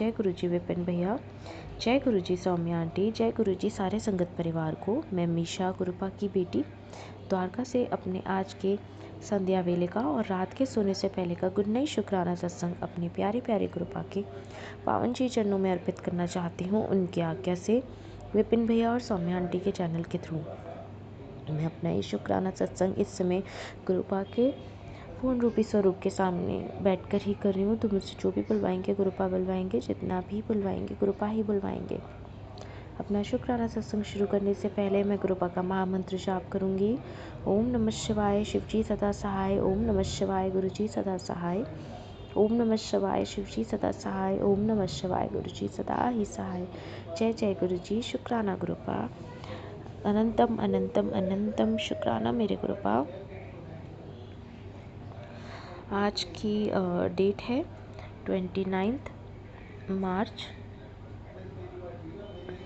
जय गुरु जी विपिन भैया, जय गुरु जी सौम्या आंटी, जय गुरु जी सारे संगत परिवार को। मैं मीशा गुरुपा की बेटी द्वारका से अपने आज के संध्या वेले का और रात के सोने से पहले का गुड नाइट शुक्राना सत्संग अपने प्यारे प्यारे गुरुपा के पावन जी चरणों में अर्पित करना चाहती हूँ, उनकी आज्ञा से विपिन भैया और सौम्या आंटी के चैनल के थ्रू। मैं अपना ये शुक्राना सत्संग इस समय गुरुपा के पूर्ण रूपी स्वरूप के सामने बैठकर ही कर रही हूँ। तो मुझसे जो भी बुलवाएंगे गुरुपा बुलवाएंगे, जितना भी बुलवाएंगे गुरुपा ही बुलवाएंगे। अपना शुक्राना सत्संग शुरू करने से पहले मैं गुरुपा का महामंत्र जाप करूँगी। ओम नमः शिवाय, शिव जी सदा सहाय। ओम नमः शिवाय, गुरु जी सदा सहाय। ओम नमः शिवाय, शिव जी सदा सहाय। ओम नमः शिवाय, गुरु जी सदा ही सहाय। जय जय गुरु जी। शुक्राना गुरुपा। अनंतम अनंतम अनंतम शुक्राना मेरे गुरुपा। आज की डेट है 29 मार्च।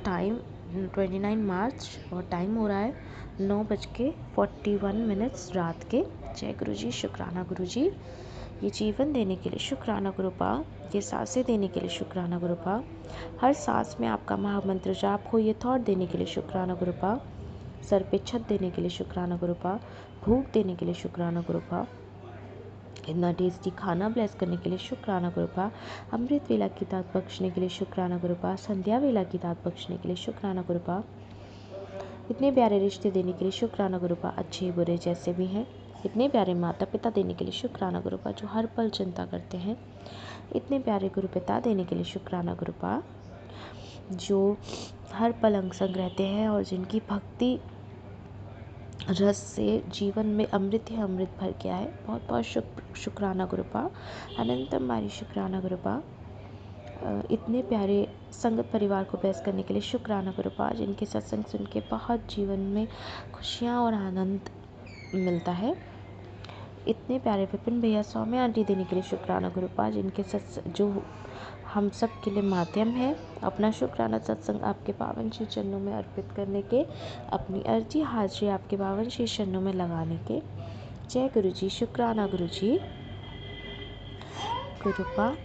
टाइम 29 मार्च और टाइम हो रहा है 9:41 रात के। जय गुरु जी। शुक्राना गुरु जी। ये जीवन देने के लिए शुक्राना गुरुपा, ये सांसें देने के लिए शुक्राना गुरुपा, हर सांस में आपका महामंत्र जाप हो ये थॉट देने के लिए शुक्राना गुरुपा, सर पे छत देने के लिए शुक्राना गुरुपा, भूख देने के लिए शुक्राना गुरुपा, इतना टेस्टी खाना ब्लेस करने के लिए शुक्राना गुरुपा, अमृत वेला की दात बख्शने के लिए शुक्राना गुरुपा, संध्या वेला की दात बख्शने के लिए शुक्राना गुरुपा, इतने प्यारे रिश्ते देने के लिए शुक्राना गुरुपा, अच्छे बुरे जैसे भी हैं, इतने प्यारे माता पिता देने के लिए शुक्राना गुरुपा, जो हर पल चिंता करते हैं, इतने प्यारे गुरु पिता देने के लिए शुक्राना गुरुपा, जो हर पल अंग संग रहते हैं और जिनकी भक्ति रस से जीवन में अमृत ही अमृत भर गया है। बहुत बहुत शुक्राना गुरुपा, अनंतम बारी शुक्राना गुरुपा। इतने प्यारे संगत परिवार को ब्लेस करने के लिए शुक्राना गुरुपा, जिनके सत्संग सुन के बहुत जीवन में खुशियाँ और आनंद मिलता है। इतने प्यारे विपिन भैया सौम्या आंटी देने के लिए शुक्राना गुरुपा, जिनके जो हम सब के लिए माध्यम है अपना शुक्राना सत्संग आपके पावन श्री चरणों में अर्पित करने के, अपनी अर्जी हाजिरी आपके पावन श्री चरणों में लगाने के। जय गुरु जी। शुक्राना गुरु जी। गुरुपा।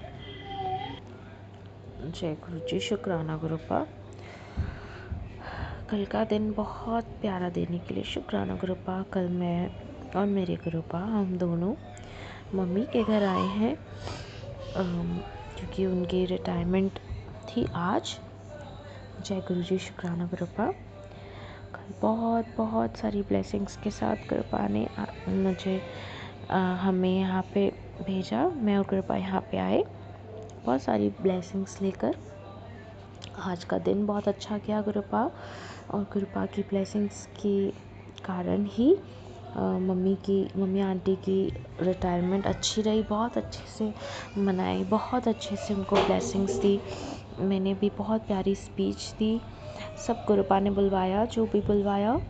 जय गुरु जी। शुक्राना गुरुपा। कल का दिन बहुत प्यारा देने के लिए शुक्राना गुरुपा। कल मैं और मेरे गुरुपा हम दोनों मम्मी के घर आए हैं, क्योंकि उनकी रिटायरमेंट थी आज। जय गुरु जी। शुक्राना गुरुपा। कल बहुत बहुत सारी ब्लेसिंग्स के साथ गुरुपा ने मुझे हमें यहाँ पे भेजा। मैं और गुरुपा यहाँ पे आए बहुत सारी ब्लेसिंग्स लेकर। आज का दिन बहुत अच्छा गया गुरुपा, और गुरुपा की ब्लेसिंग्स के कारण ही मम्मी आंटी की रिटायरमेंट अच्छी रही, बहुत अच्छे से मनाई, बहुत अच्छे से उनको ब्लेसिंग्स दी। मैंने भी बहुत प्यारी स्पीच दी, सब गुरुपा ने बुलवाया जो भी बुलवाया,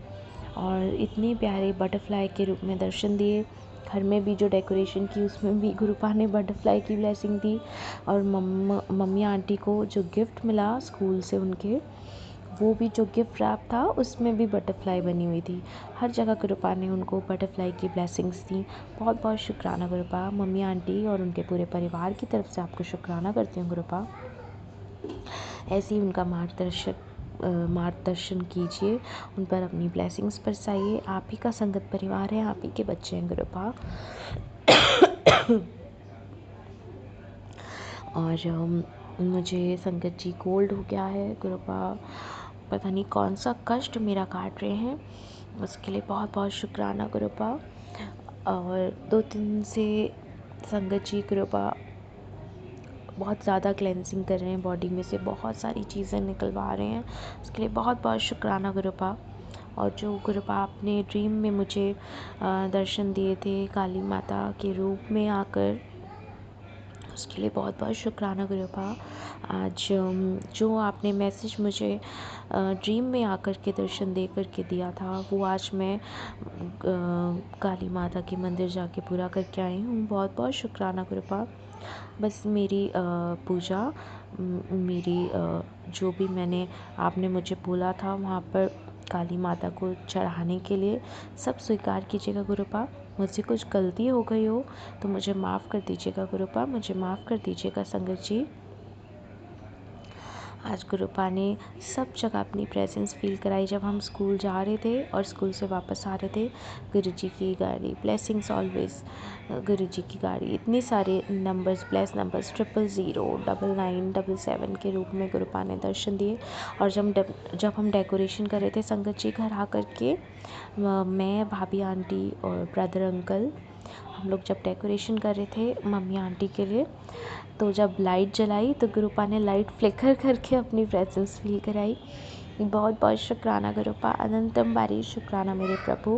और इतने प्यारे बटरफ्लाई के रूप में दर्शन दिए। घर में भी जो डेकोरेशन की उसमें भी गुरुपा ने बटरफ्लाई की ब्लेसिंग दी, और मम्मी आंटी को जो गिफ्ट मिला स्कूल से उनके, वो भी जो गिफ्ट रैप था उसमें भी बटरफ्लाई बनी हुई थी। हर जगह गुरुपा ने उनको बटरफ्लाई की ब्लेसिंग्स दी। बहुत बहुत शुक्राना गुरुपा। मम्मी आंटी और उनके पूरे परिवार की तरफ से आपको शुक्राना करती हूँ गुरुपा। ऐसे ही उनका मार्गदर्शन कीजिए, उन पर अपनी ब्लेसिंग्स बरसाइए। आप ही का संगत परिवार है, आप ही के बच्चे हैं गुरुपा। और मुझे संगत जी कोल्ड हो गया है गुरुपा, पता नहीं कौन सा कष्ट मेरा काट रहे हैं, उसके लिए बहुत बहुत शुक्राना गुरुपा। और 2 दिन से संगत जी गुरुपा बहुत ज़्यादा क्लेंजिंग कर रहे हैं, बॉडी में से बहुत सारी चीज़ें निकलवा रहे हैं, उसके लिए बहुत बहुत शुक्राना गुरुपा। और जो गुरुपा आपने ड्रीम में मुझे दर्शन दिए थे काली माता के रूप में आकर, उसके लिए बहुत बहुत शुक्राना गुरुपा। आज जो आपने मैसेज मुझे ड्रीम में आकर के दर्शन दे कर के दिया था, वो आज मैं काली माता के मंदिर जाके पूरा करके आई हूँ। बहुत बहुत शुक्राना गुरुपा। बस मेरी पूजा, मेरी जो भी आपने मुझे बोला था वहाँ पर काली माता को चढ़ाने के लिए, सब स्वीकार कीजिएगा गुरुपा। मुझसे कुछ गलती हो गई हो तो मुझे माफ़ कर दीजिएगा गुरुपा, मुझे माफ़ कर दीजिएगा संगत जी। आज गुरुपा ने सब जगह अपनी प्रेजेंस फील कराई। जब हम स्कूल जा रहे थे और स्कूल से वापस आ रहे थे, गुरुजी की गाड़ी, ब्लेसिंग्स ऑलवेज, गुरुजी की गाड़ी, इतने सारे नंबर्स, ब्लेस नंबर्स, 000, 99, 77 के रूप में गुरुपा ने दर्शन दिए। और जब हम डेकोरेशन कर रहे थे संगत जी घर आकर के, मैं, भाभी आंटी और ब्रदर अंकल, हम लोग जब डेकोरेशन कर रहे थे मम्मी आंटी के लिए, तो जब लाइट जलाई तो गुरुपा ने लाइट फ्लिकर करके अपनी प्रेजेंस फील कराई। बहुत बहुत शुक्राना गुरुपा, अनंतम बारी शुक्राना मेरे प्रभु।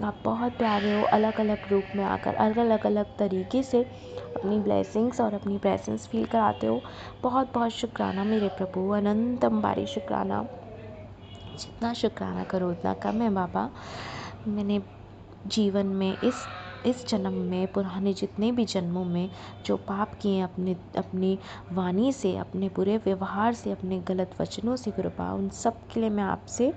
आप बहुत प्यारे हो, अलग अलग रूप में आकर अलग अलग तरीके से अपनी ब्लेसिंग्स और अपनी प्रेजेंस फील कराते हो। बहुत बहुत शुक्राना मेरे प्रभु, अनंतम बारी शुक्राना। जितना शुक्राना करो उतना कम है बाबा। मैंने जीवन में इस जन्म में, पुराने जितने भी जन्मों में जो पाप किए अपनी वाणी से, अपने बुरे व्यवहार से, अपने गलत वचनों से गुरुपा, उन सब के लिए मैं आपसे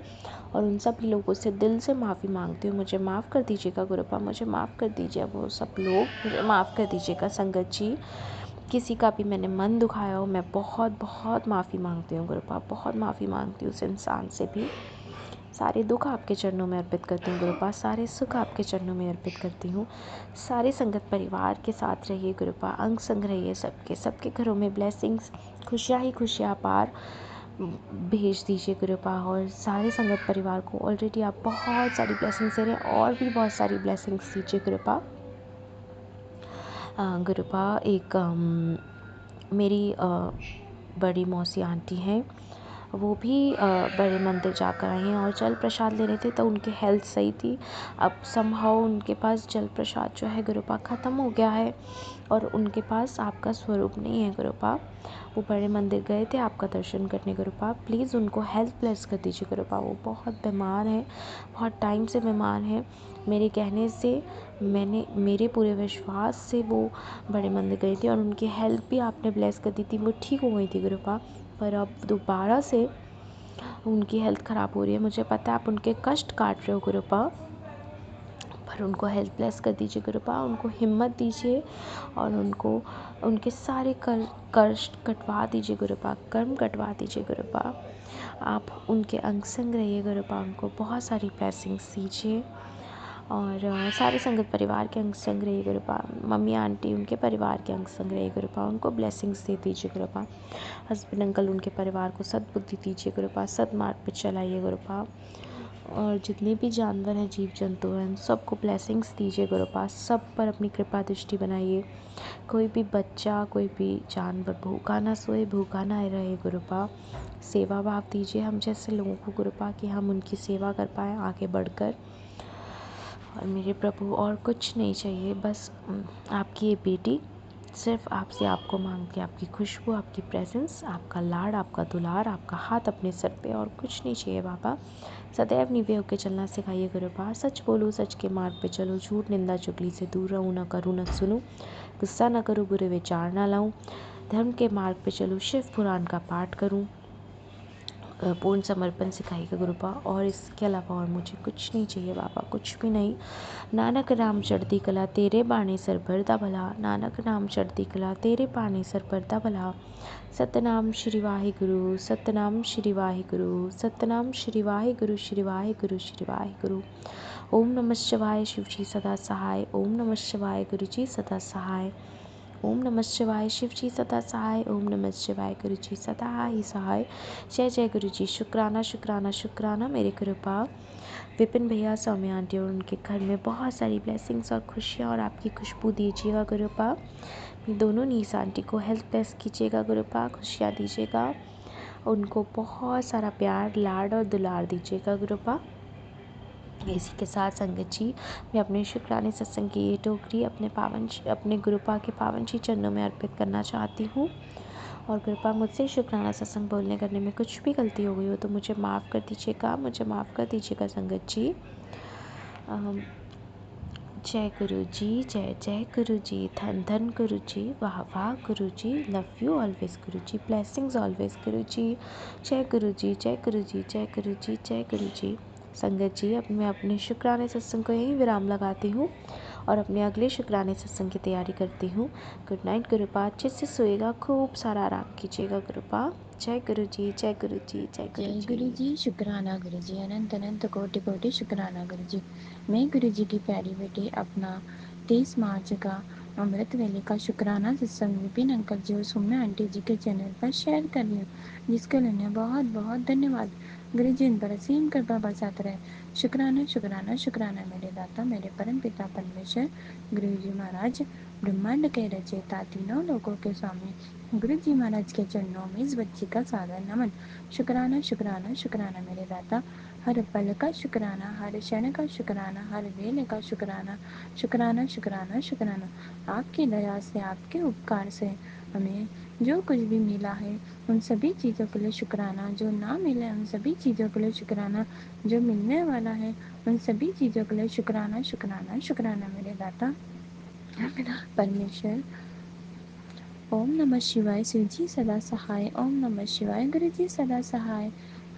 और उन सभी लोगों से दिल से माफ़ी मांगती हूँ। मुझे माफ़ कर दीजिएगा गुरुपा, मुझे माफ़ कर दीजिए वो सब लोग, मुझे माफ़ कर दीजिएगा संगत जी। किसी का भी मैंने मन दुखाया हो, मैं बहुत बहुत माफ़ी मांगती हूँ गुरुपा, बहुत माफ़ी मांगती हूँ उस इंसान से भी। सारे दुख आपके चरणों में अर्पित करती हूँ गुरुपा, सारे सुख आपके चरणों में अर्पित करती हूँ। सारे संगत परिवार के साथ रहिए गुरुपा, अंग संग रहिए सबके घरों में ब्लेसिंग्स, खुशियाँ ही खुशियाँ पार भेज दीजिए गुरुपा। और सारे संगत परिवार को ऑलरेडी आप बहुत सारी ब्लेसिंग्स दे रहे हैं, और भी बहुत सारी ब्लेसिंग्स दीजिए गुरुपा। गुरुपा एक मेरी बड़ी मौसी आंटी हैं, वो भी बड़े मंदिर जाकर आए हैं और जल प्रसाद ले रहे थे, तो उनकी हेल्थ सही थी। अब समहाउ उनके पास जल प्रसाद जो है गुरुपा ख़त्म हो गया है और उनके पास आपका स्वरूप नहीं है गुरुपा। वो बड़े मंदिर गए थे आपका दर्शन करने गुरुपा, प्लीज़ उनको हेल्थ ब्लेस कर दीजिए गुरुपा। वो बहुत बीमार हैं, बहुत टाइम से बीमार हैं। मेरे कहने से, मेरे पूरे विश्वास से वो बड़े मंदिर गई थी और उनकी हेल्थ भी आपने ब्लेस कर दी थी, वो ठीक हो गई थी गुरुपा। पर अब दोबारा से उनकी हेल्थ ख़राब हो रही है। मुझे पता है आप उनके कष्ट काट रहे हो गुरुपा, पर उनको हेल्थ ब्लेस कर दीजिए गुरुपा, उनको हिम्मत दीजिए और उनको उनके सारे कष्ट कटवा दीजिए गुरुपा, कर्म कटवा दीजिए गुरुपा। आप उनके अंग संग रहिए गुरुपा, उनको बहुत सारी ब्लेसिंग्स दीजिए और सारे संगत परिवार के अंग संग रहिए गुरुपा। मम्मी आंटी उनके परिवार के अंग संग रहिए गुरुपा, उनको ब्लेसिंग्स दे दीजिए गुरुपा। हस्बैंड अंकल उनके परिवार को सद्बुद्धि दीजिए गुरुपा, सदमार्ग पे चलाइए गुरुपा। और जितने भी जानवर हैं, जीव जंतु हैं, उन सबको ब्लेसिंग्स दीजिए गुरुपा, सब पर अपनी कृपा दृष्टि बनाइए। कोई भी बच्चा, कोई भी जानवर भूखा ना सोए, भूखा ना रहे गुरुपा। सेवा भाव दीजिए हम जैसे लोगों को गुरुपा, कि हम उनकी सेवा कर पाएँ आगे बढ़कर। और मेरे प्रभु और कुछ नहीं चाहिए, बस आपकी ये बेटी सिर्फ आपसे आपको मांगती है, आपकी खुशबू, आपकी प्रेजेंस, आपका लाड़, आपका दुलार, आपका हाथ अपने सर पे, और कुछ नहीं चाहिए बाबा। सदैव निवे होकर चलना सिखाइए गुरुपा, सच बोलूँ, सच के मार्ग पे चलूँ, झूठ निंदा चुगली से दूर रहूँ, ना करूँ ना सुनूँ, गुस्सा ना करूँ, बुरे विचार ना लाऊँ, धर्म के मार्ग पे चलूँ, शिव पुराण का पाठ करूँ, पूर्ण समर्पण सिखाइएगा गुरुपा। और इसके अलावा और मुझे कुछ नहीं चाहिए बाबा, कुछ भी नहीं। नानक नाम चढ़ती कला, तेरे बाणी सर भरदा भला, नानक नाम चढ़ती कला, तेरे बाणी सर भरदा भला। सतनाम श्री वाहिगुरु, सतनाम श्री वाहिगुरु, सतनाम श्री वाहिगुरु, श्री वाहिगुरु, श्री वाहिगुरु। ओम नमः शिवाय, शिव जी सदा सहाय। ओम नमः शिवाय, गुरु जी सदा सहाय। ओम नमः शिवाय, शिव जी सदा सहाय। ओम नमः शिवाय, गुरु जी सदा ही सहाय। जय जय गुरु जी। शुक्राना शुक्राना शुक्राना मेरे कृपा। विपिन भैया, सौम्या आंटी और उनके घर में बहुत सारी ब्लेसिंग्स और खुशियाँ और आपकी खुशबू दीजिएगा गुरुपा। दोनों नीस आंटी को हेल्थ ब्लेस कीजिएगा गुरुपा, खुशियाँ दीजिएगा, उनको बहुत सारा प्यार, लाड और दुलार दीजिएगा गुरुपा। इसी के साथ संगत जी, मैं अपने शुक्राने सत्संग की ये टोकरी अपने गुरुपा के पावन श्री चरणों में अर्पित करना चाहती हूँ। और गुरुपा, मुझसे शुक्राना सत्संग बोलने करने में कुछ भी गलती हो गई हो तो मुझे माफ़ कर दीजिएगा, मुझे माफ़ कर दीजिएगा संगत जी। जय गुरु जी, जय जय गुरु जी, धन धन गुरु जी, वाह वाह गुरु जी, love you always Guru ji, blessings always गुरु जी। जय गुरु जी, जय गुरु जी, जय गुरु जी, जय गुरु जी। संगत जी, अब मैं अपने शुक्राने सत्संग को यहीं विराम लगाती हूँ और अपने अगले शुक्राने सत्संग की तैयारी करती हूँ। Good night गुरुपा। अच्छे से सोएगा, खूब सारा आराम कीजिएगा गुरुपा। जय गुरु जी, जय गुरु जी, जय गुरु जय जी। गुरु जी। शुक्राना गुरु जी, अनंत अनंत कोटि कोटि शुक्राना गुरु जी। मैं गुरु जी की प्यारी बेटी अपना 23 मार्च का अमृत वेले का शुक्राना सत्संग विपिन अंकल जी और सौम्या आंटी जी के चैनल पर शेयर कर रही हूँ, जिसके लिए बहुत बहुत धन्यवाद। गुरु जी इन पर असीम कृपा बरसात रहे। शुक्राना शुक्राना शुक्राना मेरे दाता, मेरे परम पिता परमेश्वर गुरु जी महाराज, ब्रह्मांड के रचयिता, तीनों लोगों के स्वामी गुरु जी महाराज के चरणों में इस बच्ची का सादर नमन। शुक्राना शुक्राना शुक्राना मेरे दाता, हर पल का शुक्राना, हर क्षण का शुक्राना, हर वेले का शुक्राना। शुक्राना शुक्राना शुक्राना। आपकी दया से, आपके उपकार से हमें जो कुछ भी मिला है उन सभी चीज़ों के लिए शुक्राना, जो ना मिले उन सभी चीज़ों के लिए शुक्राना, जो मिलने वाला है उन सभी चीज़ों के लिए शुक्राना शुक्राना शुक्राना मेरे दाता परमेश्वर। ओम नमः शिवाय। शिव जी सदा सहाय। ओम नमः शिवाय। गुरु जी सदा सहाय।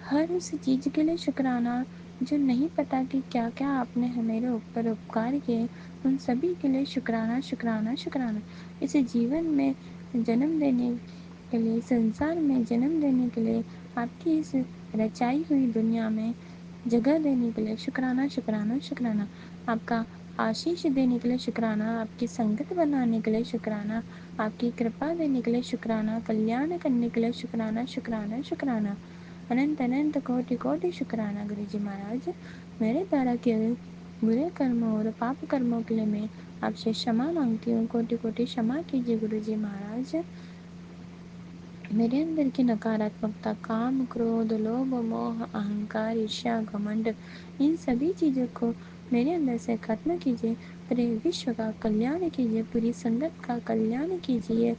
हर उस चीज़ के लिए शुक्राना जो नहीं पता कि क्या क्या आपने मेरे ऊपर उपकार किए, उन सभी के लिए शुक्राना शुक्राना शुक्राना। इस जीवन में जन्म देने के लिए, संसार में जन्म देने के लिए, आपकी इस रचाई हुई दुनिया में जगह देने के लिए शुक्राना शुक्राना शुक्राना। आपका आशीष देने के लिए शुक्राना, आपकी संगत बनाने के लिए शुक्राना, आपकी कृपा देने के लिए शुक्राना, कल्याण करने के लिए शुक्राना शुक्राना शुक्राना। अनंत अनंत कोटि कोटि शुक्राना गुरु जी महाराज। मेरे द्वारा किए बुरे कर्मों और पाप कर्मों के लिए मैं आपसे क्षमा मांगती हूँ। कोटि कोटि क्षमा कीजिए गुरु जी महाराज। मेरे अंदर की नकारात्मकता, काम क्रोध लोभ मोह अहंकार ईर्ष्या घमंड, इन सभी चीज़ों को मेरे अंदर से खत्म कीजिए। पूरे विश्व का कल्याण कीजिए, पूरी संगत का कल्याण कीजिए,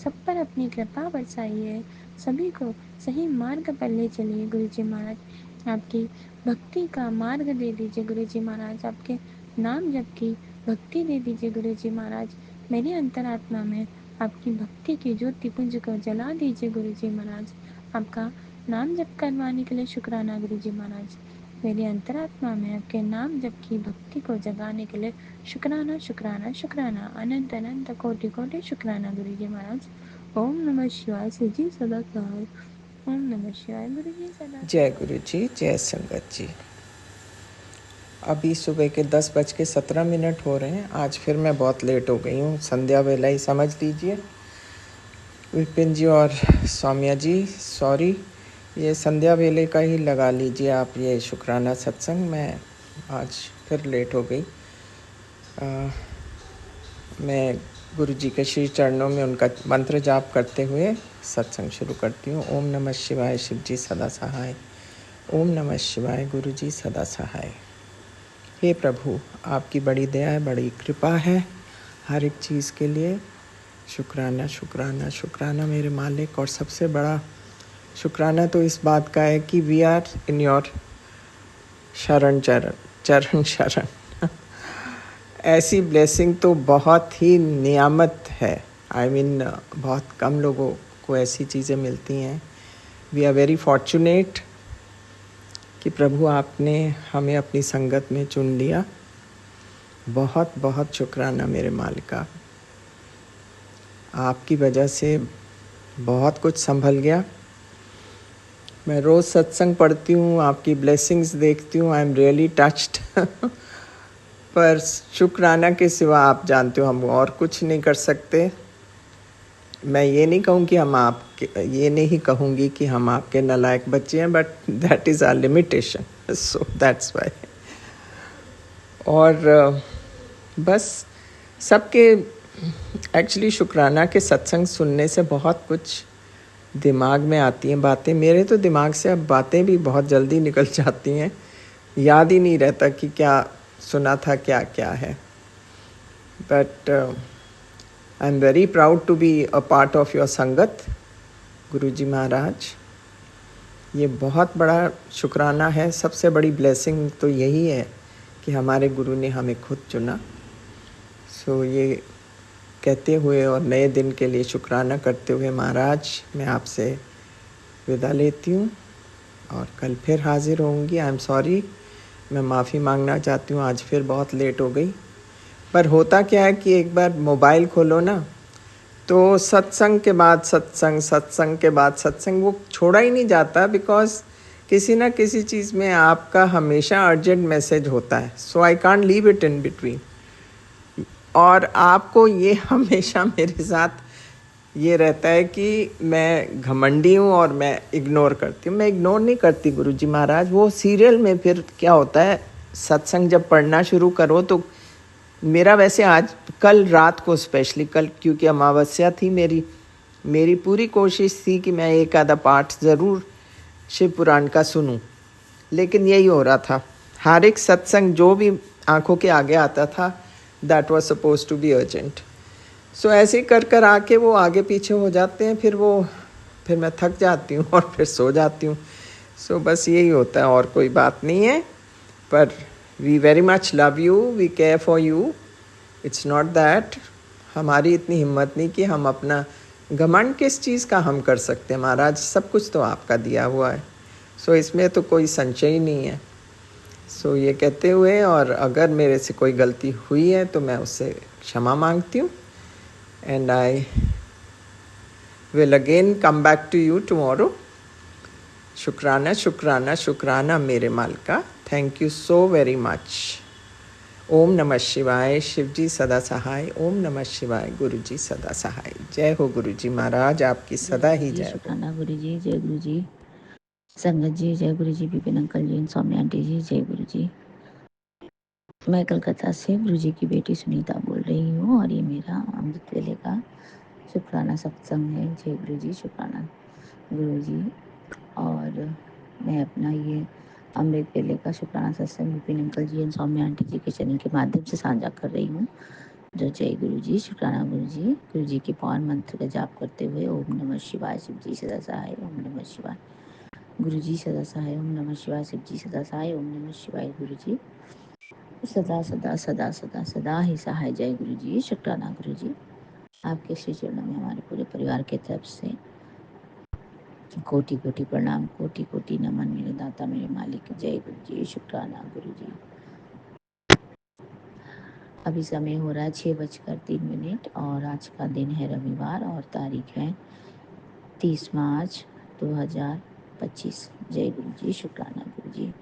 सब पर अपनी कृपा बरसाइए, सभी को सही मार्ग पर ले चलिए गुरु जी महाराज। आपकी भक्ति का मार्ग दे दीजिए गुरु जी महाराज, आपके नाम जप की भक्ति दे दीजिए गुरु जी महाराज। मेरी अंतरात्मा में आपकी भक्ति की ज्योति पुंज को जला दीजिए गुरु जी महाराज। आपका नाम जप करवाने के लिए शुक्राना गुरु जी महाराज। मेरी अंतरात्मा में आपके नाम जप की भक्ति को जगाने के लिए शुक्राना शुक्राना शुक्राना। अनंत अनंत कोटि कोटि शुक्राना गुरु जी महाराज। ओम नमः शिवाय। शिव जी सदा सहाय। ओम नमः शिवाय। गुरु जी सदा जय गुरु जी, जय संगत जी। अभी सुबह के 10:17 हो रहे हैं। आज फिर मैं बहुत लेट हो गई हूँ, संध्या वेला ही समझ लीजिए। विपिन जी और सौम्या जी सॉरी, ये संध्या वेले का ही लगा लीजिए आप, ये शुक्राना सत्संग। मैं आज फिर लेट हो गई। मैं गुरु जी के श्री चरणों में उनका मंत्र जाप करते हुए सत्संग शुरू करती हूँ। ओम नमः शिवाय। शिव जी सदा सहाय। ओम नमः शिवाय। गुरु जी सदा सहाय। हे प्रभु, आपकी बड़ी दया है, बड़ी कृपा है हर एक चीज़ के लिए। शुक्राना शुक्राना शुक्राना मेरे मालिक। और सबसे बड़ा शुक्राना तो इस बात का है कि वी आर इन योर शरण चरण चरण शरण। ऐसी ब्लेसिंग तो बहुत ही नियामत है। आई मीन बहुत कम लोगों को ऐसी चीज़ें मिलती हैं। वी आर वेरी फॉर्चुनेट कि प्रभु आपने हमें अपनी संगत में चुन लिया। बहुत बहुत शुक्राना मेरे मालिका। आपकी वजह से बहुत कुछ संभल गया। मैं रोज़ सत्संग पढ़ती हूँ, आपकी ब्लेसिंग्स देखती हूँ। I am really touched. पर शुक्राना के सिवा आप जानते हो हम और कुछ नहीं कर सकते। मैं ये नहीं कहूँ कि हम आपके, ये नहीं कहूँगी कि हम आपके नालायक बच्चे हैं, but that is our limitation, so that's why. और बस सबके एक्चुअली शुक्राना के सत्संग सुनने से बहुत कुछ दिमाग में आती हैं बातें। मेरे तो दिमाग से अब बातें भी बहुत जल्दी निकल जाती हैं, याद ही नहीं रहता कि क्या सुना था, क्या क्या है। But I am very proud to be a part of your sangat Guruji महाराज। ये बहुत बड़ा शुक्राना है। सबसे बड़ी ब्लेसिंग तो यही है कि हमारे गुरु ने हमें खुद चुना। सो ये कहते हुए और नए दिन के लिए शुक्राना करते हुए महाराज, मैं आपसे विदा लेती हूँ और कल फिर हाजिर होंगी। आई एम सॉरी, मैं माफ़ी मांगना चाहती हूँ, आज फिर बहुत लेट हो गई। पर होता क्या है कि एक बार मोबाइल खोलो ना, तो सत्संग के बाद सत्संग, सत्संग के बाद सत्संग, वो छोड़ा ही नहीं जाता, बिकॉज किसी ना किसी चीज़ में आपका हमेशा अर्जेंट मैसेज होता है. So I can't leave it in between. और आपको ये हमेशा मेरे साथ ये रहता है कि मैं घमंडी हूँ और मैं इग्नोर करती हूँ. मैं इग्नोर नहीं करती गुरुजी महाराज. वो सीरियल में फिर क्या होता है, सत्संग जब पढ़ना शुरू करो तो मेरा वैसे आज कल रात को स्पेशली कल, क्योंकि अमावस्या थी, मेरी पूरी कोशिश थी कि मैं एक आधा पाठ ज़रूर शिव पुराण का सुनूं. लेकिन यही हो रहा था, हर एक सत्संग जो भी आंखों के आगे आता था, that was suppose to be urgent. So ऐसे कर कर आके वो आगे पीछे हो जाते हैं. फिर मैं थक जाती हूँ और फिर सो जाती हूँ. सो बस यही होता है, और कोई बात नहीं है. पर we very much love you, we care for you. It's not that हमारी इतनी हिम्मत नहीं कि हम अपना घमंड किस चीज़ का हम कर सकते हैं महाराज. सब कुछ तो आपका दिया हुआ है. सो इसमें तो कोई संशय ही नहीं है. सो ये कहते हुए, और अगर मेरे से कोई गलती हुई है तो मैं उससे क्षमा मांगती हूँ. And I will again come back to you tomorrow. शुक्राना शुक्राना शुक्राना मेरे मालिका. Thank you so very much. ओम नमः शिवाय. शिव जी सदा सहाय. ओम नमः शिवाय. गुरु जी सदा सहाय. जय हो गुरु जी महाराज, आपकी सदा ही जय हो. शुक्राना गुरु जी. जय गुरु जी. संगत जी जय गुरु जी. विपिन अंकल जी, सौम्या आंटी जी जय गुरु जी. मैं कलकत्ता से गुरु जी की बेटी सुनीता बोल रही हूँ, और ये मेरा अमृत वेले का शुक्राना सत्संग है. जय गुरु जी. शुक्राना गुरु जी. और मैं अपना ये अमृत वेले का शुक्राना सत्संग विपिन अंकल जी और सौम्या आंटी जी के चैनल के माध्यम से साझा कर रही हूँ. जो जय गुरु जी. शुक्राना गुरु जी के पावन मंत्र का जाप करते हुए ओम नमः शिवाय. शिव जी सदा सहाय. ओम नमः शिवाय. गुरु जी सदा सहाय. ओम नमः शिवाय. शिव जी सदा सहाय. ओम नमः शिवाय. गुरु जी सदा सदा सदा सदा सदा ही सहाय. जय गुरु जी. शुक्राना गुरु जी. आपके श्री चरणों में हमारे पूरे परिवार के तरफ से कोटि कोटि प्रणाम, कोटि कोटि नमन मेरे दाता मेरे मालिक. जय गुरु जी. शुक्राना गुरु जी. अभी समय हो रहा है 6:03 और आज का दिन है रविवार और तारीख है 30 मार्च 2025. जय गुरु जी. शुक्राना गुरु जी.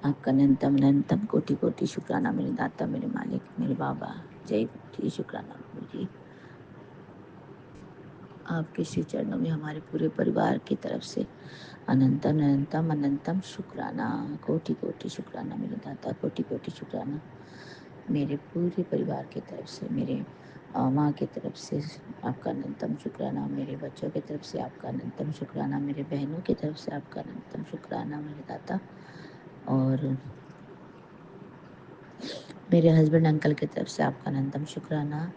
आपका अनंतम अनंतम कोटि कोटि शुक्राना मेरे दाता मेरे मालिक मेरे बाबा. जय गुरु जी. शुक्राना गुरु जी. आपके श्री चरणों में हमारे पूरे परिवार की तरफ से अनंतम अनंतम अनंतम शुक्राना. कोटि कोटि शुक्राना मेरे दाता. कोटि कोटि शुक्राना मेरे पूरे परिवार की तरफ से. मेरे माँ की तरफ से आपका अनंतम शुक्राना. मेरे बच्चों की तरफ से आपका अनंतम शुक्राना. मेरे बहनों की तरफ से आपका अनंतम शुक्राना मेरे दाता. और मेरे हस्बैंड अंकल की तरफ से आपका अनंतम शुक्राना.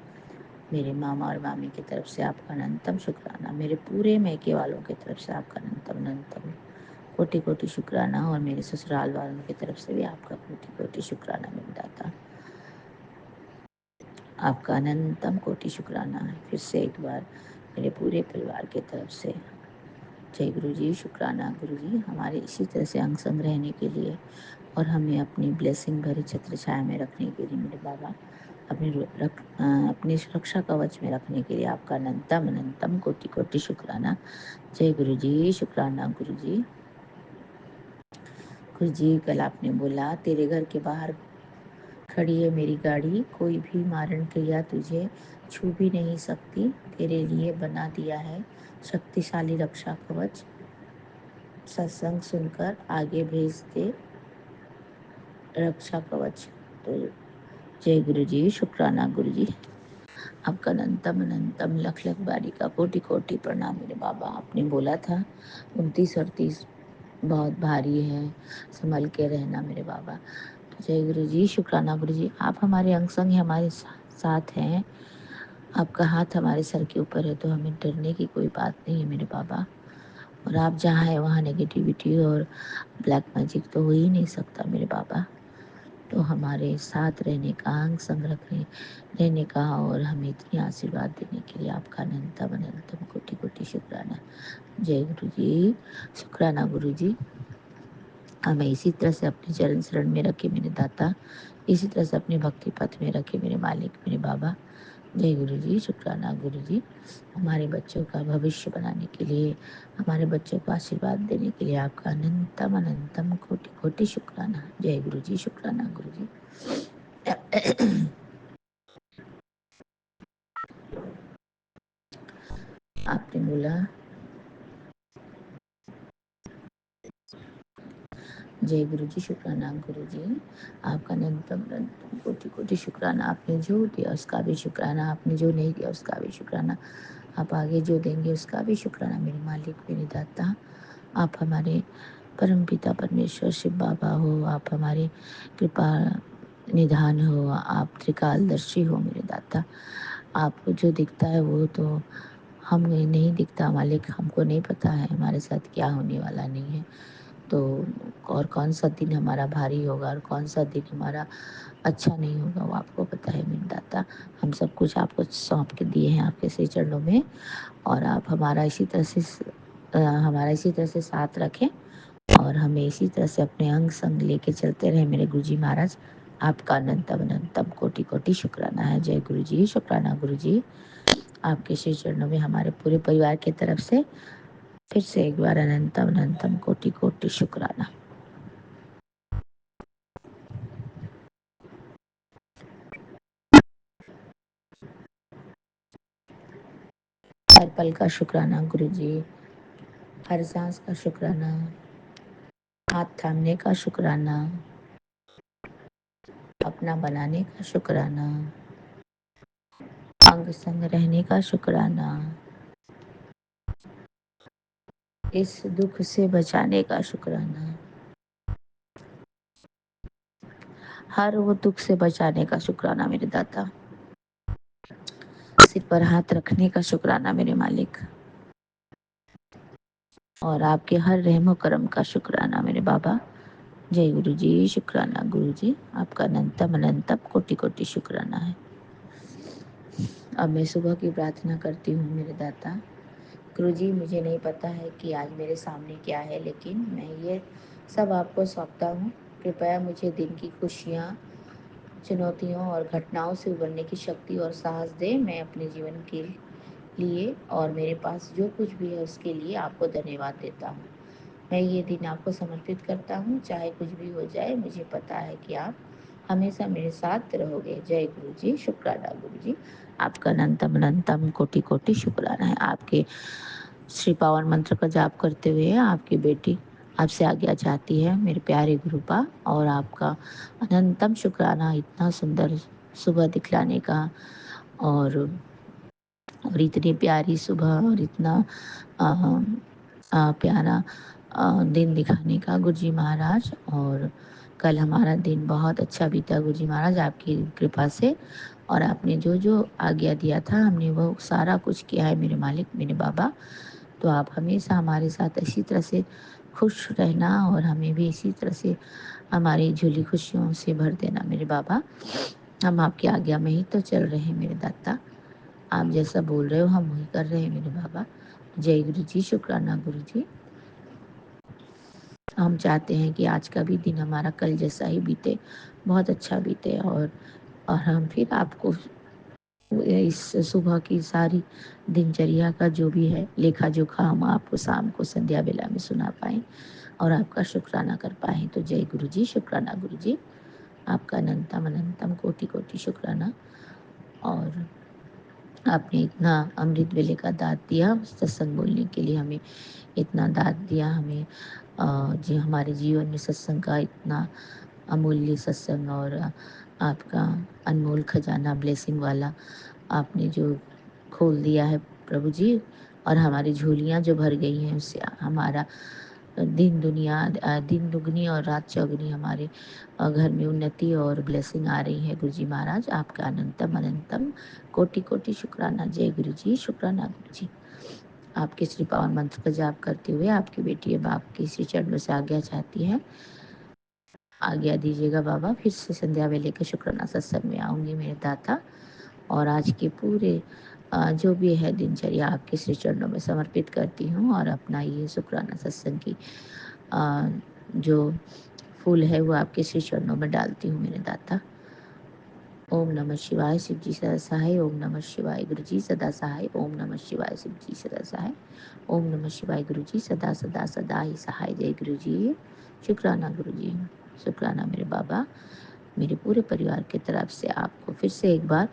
मेरे मामा और मामी की तरफ से आपका अनंतम शुक्राना. मेरे पूरे मैके वालों की तरफ से आपका अनंतम अनंतम कोटि कोटि शुक्राना. और मेरे ससुराल वालों की तरफ से भी आपका कोटि कोटि शुक्राना मेरे दाता. आपका अनंतम कोटि शुक्राना है. फिर से एक बार मेरे पूरे परिवार की तरफ से जय गुरु जी. शुक्राना गुरु जी. हमारे इसी तरह से अंग संग रहने के लिए और हमें अपनी ब्लेसिंग भरी छत्र छाया में रखने के लिए मेरे बाबा, अपनी सुरक्षा कवच में रखने के लिए आपका अनंतम अनंतम कोटि कोटि शुक्राना. जय गुरु जी. शुक्राना गुरु जी. गुरु जी कल आपने बोला तेरे घर के बाहर खड़ी है मेरी गाड़ी, कोई भी मारण क्रिया तुझे छू भी नहीं सकती. तेरे लिए बना दिया है शक्तिशाली रक्षा कवच. सत्संग सुनकर आगे भेज दे रक्षा कवच. तो जय गुरु जी. शुक्राना गुरु जी. आपका अनंतम अनंतम लख लख बारी का कोटि कोटि प्रणाम मेरे बाबा. आपने बोला था 29 बहुत भारी है, संभल के रहना मेरे बाबा. तो जय गुरु जी. शुक्राना गुरु जी. आप हमारे अंग संग हमारे साथ हैं. आपका हाथ हमारे सर के ऊपर है तो हमें डरने की कोई बात नहीं है मेरे बाबा. और आप जहाँ है वहाँ नेगेटिविटी और ब्लैक मैजिक तो हो ही नहीं सकता मेरे बाबा. तो हमारे साथ रहने का, अंग संग रहने का और हमें इतनी आशीर्वाद देने के लिए आपका अनंतम अनंतम कोटि कोटि शुक्राना. जय गुरु जी. शुक्राना गुरु जी. हमें इसी तरह से अपने चरण शरण में रखे मेरे दाता. इसी तरह से अपने भक्ति पथ में रखे मेरे मालिक मेरे बाबा। जय गुरु जी, शुक्राना गुरु जी। हमारे बच्चों का भविष्य बनाने के लिए, हमारे बच्चों को आशीर्वाद देने के लिए आपका अनंतम अनंतम कोटि कोटि शुक्राना। जय गुरु जी, शुक्राना गुरु जी। आपने बोला जय गुरु जी, शुक्राना गुरु जी। आपका अनंतम अनंतम कोटि कोटि शुक्राना। आपने जो दिया उसका भी शुक्राना, आपने जो नहीं दिया उसका भी शुक्राना, आप आगे जो देंगे उसका भी शुक्राना मेरे मालिक मेरे दाता। आप हमारे परम पिता परमेश्वर शिव बाबा हो, आप हमारे कृपा निधान हो, आप त्रिकालदर्शी हो मेरे दाता। आपको जो दिखता है वो तो हमें नहीं दिखता मालिक, हमको नहीं पता है हमारे साथ क्या होने वाला नहीं है। तो और कौन सा दिन हमारा भारी होगा और कौन सा दिन हमारा अच्छा नहीं होगा वो आपको पता है मेरे दाता। हम सब कुछ आपको सौंप के दिए हैं आपके श्री चरणों में, और आप हमारा इसी तरह से साथ रखें और हमें इसी तरह से अपने अंग संग लेके चलते रहे मेरे गुरुजी महाराज। आपका अनंतम अनंतम कोटि कोटि शुक्राना है। जय गुरु जी, शुक्राना गुरु जी। आपके श्री चरणों में हमारे पूरे परिवार की तरफ से फिर से एक बार अनंतम अनंतम कोटि कोटि शुक्राना। हर पल का शुक्राना गुरु जी, हर सांस का शुक्राना, हाथ थामने का शुक्राना, अपना बनाने का शुक्राना, अंग संग रहने का शुक्राना, इस दुख से बचाने का शुक्राना, हर वो दुख से बचाने का शुक्राना मेरे दाता। सिर पर हाथ रखने का शुक्राना मेरे मालिक, और आपके हर रहमो करम का शुक्राना मेरे बाबा। जय गुरु जी, शुक्राना गुरु जी। आपका अनंतम अनंतम कोटि कोटि शुक्राना है। अब मैं सुबह की प्रार्थना करती हूँ मेरे दाता। गुरु जी, मुझे नहीं पता है कि आज मेरे सामने क्या है, लेकिन मैं ये सब आपको सौंपता हूँ। कृपया मुझे दिन की खुशियाँ, चुनौतियों और घटनाओं से उबरने की शक्ति और साहस दे। मैं अपने जीवन के लिए और मेरे पास जो कुछ भी है उसके लिए आपको धन्यवाद देता हूँ। मैं ये दिन आपको समर्पित करता हूँ। चाहे कुछ भी हो जाए, मुझे पता है कि आप हमेशा मेरे साथ रहोगे। जय गुरु जी, शुक्राना गुरु जी। आपका अनंतम अनंतम कोटि कोटि शुक्राना है। आपके श्री पावन मंत्र का जाप करते हुए आपकी बेटी आपसे आज्ञा चाहती है मेरे प्यारे गुरुपा, और आपका अनंतम शुक्राना इतना सुंदर सुबह दिखलाने का, और इतनी प्यारी सुबह और इतना प्यारा दिन दिखाने का गुरुजी महाराज। और कल हमारा दिन बहुत अच्छा बीता गुरुजी महाराज आपकी कृपा से, और आपने जो जो आज्ञा दिया था हमने वो सारा कुछ किया है मेरे मालिक मेरे बाबा। तो आप हमेशा हमारे साथ इसी तरह से खुश रहना और हमें भी इसी तरह से हमारी झोली खुशियों से भर देना मेरे बाबा। हम आपकी आज्ञा में ही तो चल रहे हैं मेरे दाता। आप जैसा बोल रहे हो हम वही कर रहे हैं मेरे बाबा। जय गुरु जी, शुक्राना गुरु जी। हम चाहते हैं कि आज का भी दिन हमारा कल जैसा ही बीते, बहुत अच्छा बीते, और हम फिर आपको इस सुबह की सारी दिनचर्या का जो भी है लेखा जोखा हम आपको शाम को संध्या बेला में सुना पाएँ और आपका शुक्राना कर पाएँ। तो जय गुरु जी, शुक्राना गुरु जी। आपका अनंतम अनंतम कोटि कोटि शुक्राना। और आपने इतना अमृत वेले का दाद दिया, सत्संग बोलने के लिए हमें इतना दाद दिया, हमें जी हमारे जीवन में सत्संग का इतना अमूल्य सत्संग और आपका अनमोल खजाना ब्लेसिंग वाला आपने जो खोल दिया है प्रभु जी, और हमारी झोलियाँ जो भर गई हैं उससे हमारा दिन दुगनी और रात चौगनी हमारे घर में उन्नति और ब्लेसिंग आ रही है गुरु जी महाराज। आपका अनंतम अनंतम कोटि कोटि शुक्राना। जय गुरु जी, शुक्राना गुरु जी। आपके श्री पावन मंत्र का जाप करते हुए आपकी बेटी अब आपके श्री चरणों से आज्ञा चाहती है। आज्ञा दीजिएगा बाबा, फिर से संध्या वेले के शुक्राना सत्संग में आऊँगी मेरे दाता, और आज के पूरे जो भी है दिनचर्या आपके श्री चरणों में समर्पित करती हूँ, और अपना ये शुक्राना सत्संग की जो फूल है वो आपके श्री चरणों में डालती हूँ मेरे दाता। ओम नमः शिवाय शिव जी सदा सहाय। ओम नमः शिवाय गुरु जी सदा सहाय। ओम नमः शिवाय शिव जी सदा सहाय। ओम नमः शिवाय गुरु जी सदा सदा सदा ही सहाय। जय गुरु जी। शुक्राना गुरु जी, शुक्राना मेरे बाबा। मेरे पूरे परिवार की तरफ से आपको फिर से एक बार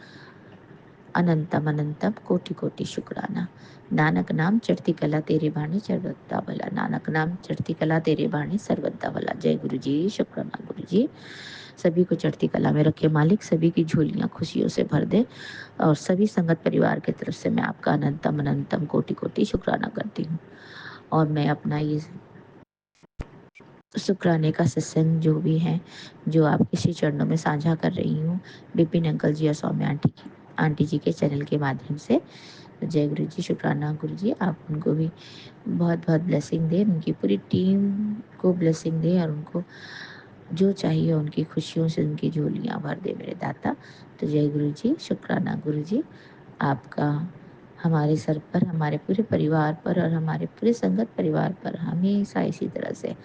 अनंतम अनंतम कोटि कोटि शुक्राना। नानक नाम चढ़ती कला तेरे बाणी सर्वदा भला। नानक नाम चढ़ती कला तेरे बाणी सर्वदा भला। जय गुरु जी। शुक्राना गुरु जी। सभी को चढ़ती कला में रखे मालिक, सभी की झोलियां खुशियों से भर दे। और सभी संगत परिवार की तरफ से मैं आपका अनंतम अनंतम कोटि कोटि शुक्राना करती हूँ। और मैं अपना ये शुक्राने का सत्संग जो भी है, जो आपके श्री चरणों में साझा कर रही हूँ, विपिन अंकल जी और सौम्या आंटी जी के चैनल के माध्यम से। जय गुरु जी। शुक्राना गुरु जी। आप उनको भी बहुत बहुत ब्लेसिंग दें, उनकी पूरी टीम को ब्लेसिंग दें और उनको जो चाहिए उनकी खुशियों से उनकी झोलियाँ भर दे मेरे दाता। तो जय गुरु जी। शुक्राना गुरु जी। आपका हमारे सर पर, हमारे पूरे परिवार पर और हमारे पूरे संगत परिवार पर हमेशा इसी तरह से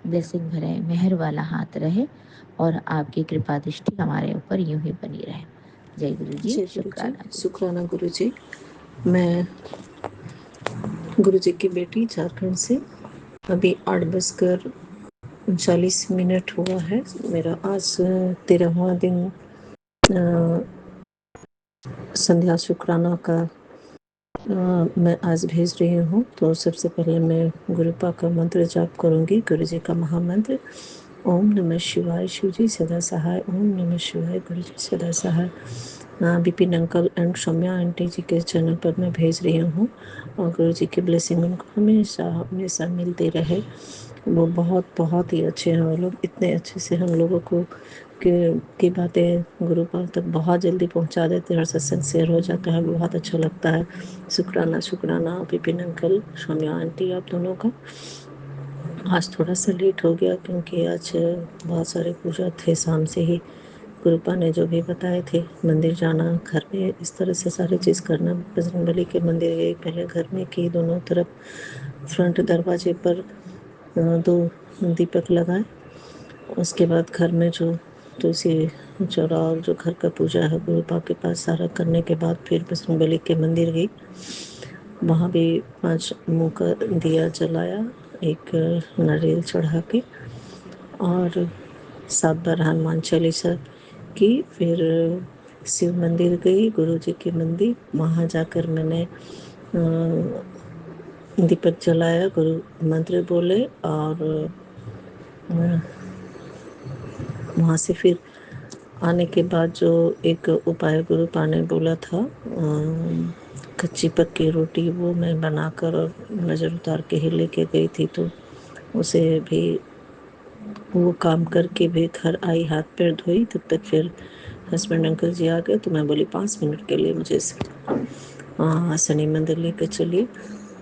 ब्लेसिंग भरे मेहर वाला हाथ रहे और आपकी कृपा दृष्टि हमारे ऊपर यूं ही बनी रहे। जय गुरु जी। जय गुरु जी। शुक्राना गुरु जी। शुक्राना गुरु जी। मैं गुरु जी की बेटी झारखंड से। अभी 8:39 हुआ है। मेरा आज 13वां दिन संध्या शुक्राना का मैं आज भेज रही हूँ। तो सबसे पहले मैं गुरुपा का मंत्र जाप करूँगी, गुरु जी का महामंत्र। ओम नमः शिवाय शिव जी सदा सहाय। ओम नमः शिवाय गुरु जी सदा सहाय। Vipin uncle and Saumya aunty ji के चैनल पर मैं भेज रही हूँ और गुरु जी की ब्लेसिंग उनको हमेशा हमेशा मिलती रहे। वो बहुत बहुत ही अच्छे हैं। वो लोग इतने अच्छे से हम लोगों को की बातें गुरुपाल तक बहुत जल्दी पहुंचा देते हैं और सत्संग शेयर हो जाता है। बहुत अच्छा लगता है। शुक्राना शुक्राना विपिन अंकल, सौम्या आंटी, आप दोनों का। आज थोड़ा सा लेट हो गया क्योंकि आज बहुत सारे पूजा थे शाम से ही। गुरुपा ने जो भी बताए थे, मंदिर जाना, घर में इस तरह से सारी चीज़ करना। बजरंगबली के मंदिर गई, पहले घर में की, दोनों तरफ फ्रंट दरवाजे पर 2 दीपक लगाए। उसके बाद घर में जो तुलसी चौरा और जो घर का पूजा है गुरुपा के पास सारा करने के बाद फिर बजरंगबली के मंदिर गई। वहाँ भी 5 मुँह का दिया जलाया, एक नारियल चढ़ा के, और 7 बार हनुमान चालीसा की। फिर शिव मंदिर गई, गुरु जी के मंदिर। वहाँ जाकर मैंने दीपक जलाया, गुरु मंत्र बोले और वहाँ से फिर आने के बाद जो एक उपाय गुरुपा ने बोला था, कच्ची पक्की रोटी, वो मैं बनाकर और नज़र उतार के ही लेके गई थी। तो उसे भी वो काम करके भी घर आई, हाथ पैर धोई। तब तक फिर हस्बैंड अंकल जी आ गए। तो मैं बोली 5 मिनट के लिए मुझे शनि मंदिर लेकर चलिए।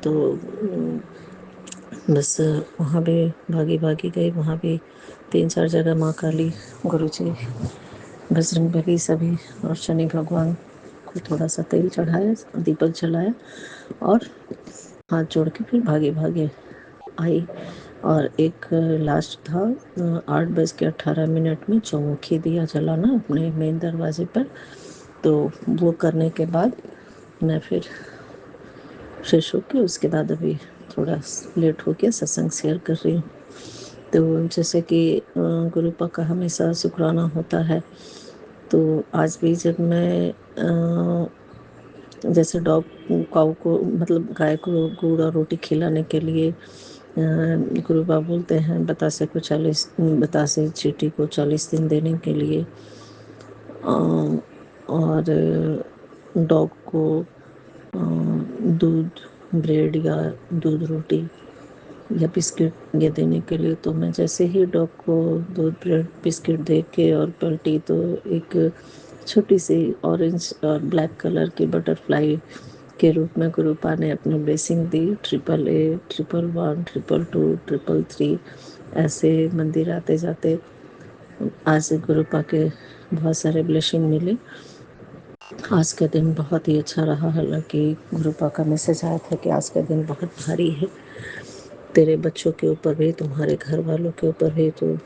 तो बस वहाँ भी भागी भागी गई। वहाँ भी 3-4 जगह माँ काली, गुरु जी, बजरंगबली सभी और शनि भगवान को थोड़ा सा तेल चढ़ाया, दीपक जलाया और हाथ जोड़ के फिर भागे भागे आई। और एक लास्ट था 8:18 में चौमुखी दिया जलाना अपने मेन दरवाजे पर। तो वो करने के बाद मैं फिर फ्रेश होके उसके बाद अभी थोड़ा लेट हो गया, सत्संग शेयर कर रही हूँ। तो जैसे कि गुरुपा का हमेशा शुक्राना होता है। तो आज भी जब मैं जैसे डॉग काऊ को, मतलब गाय को गुड़ और रोटी खिलाने के लिए गुरुबा बोलते हैं बतासे चींटी को 40 दिन देने के लिए, और डॉग को दूध ब्रेड या दूध रोटी या बिस्किट ये देने के लिए। तो मैं जैसे ही डॉग को दूध ब्रेड बिस्किट दे के और पलटी, तो एक छोटी सी ऑरेंज और ब्लैक कलर की बटरफ्लाई के रूप में गुरुपा ने अपनी ब्लेसिंग दी। 888, 111, 222, 333 ऐसे मंदिर आते जाते आज गुरुपा के बहुत सारे ब्लेसिंग मिले। आज का दिन बहुत ही अच्छा रहा। हालांकि गुरुपा का मैसेज आया था कि आज का दिन बहुत भारी है, तेरे बच्चों के ऊपर भी, तुम्हारे घर वालों के ऊपर भी। तो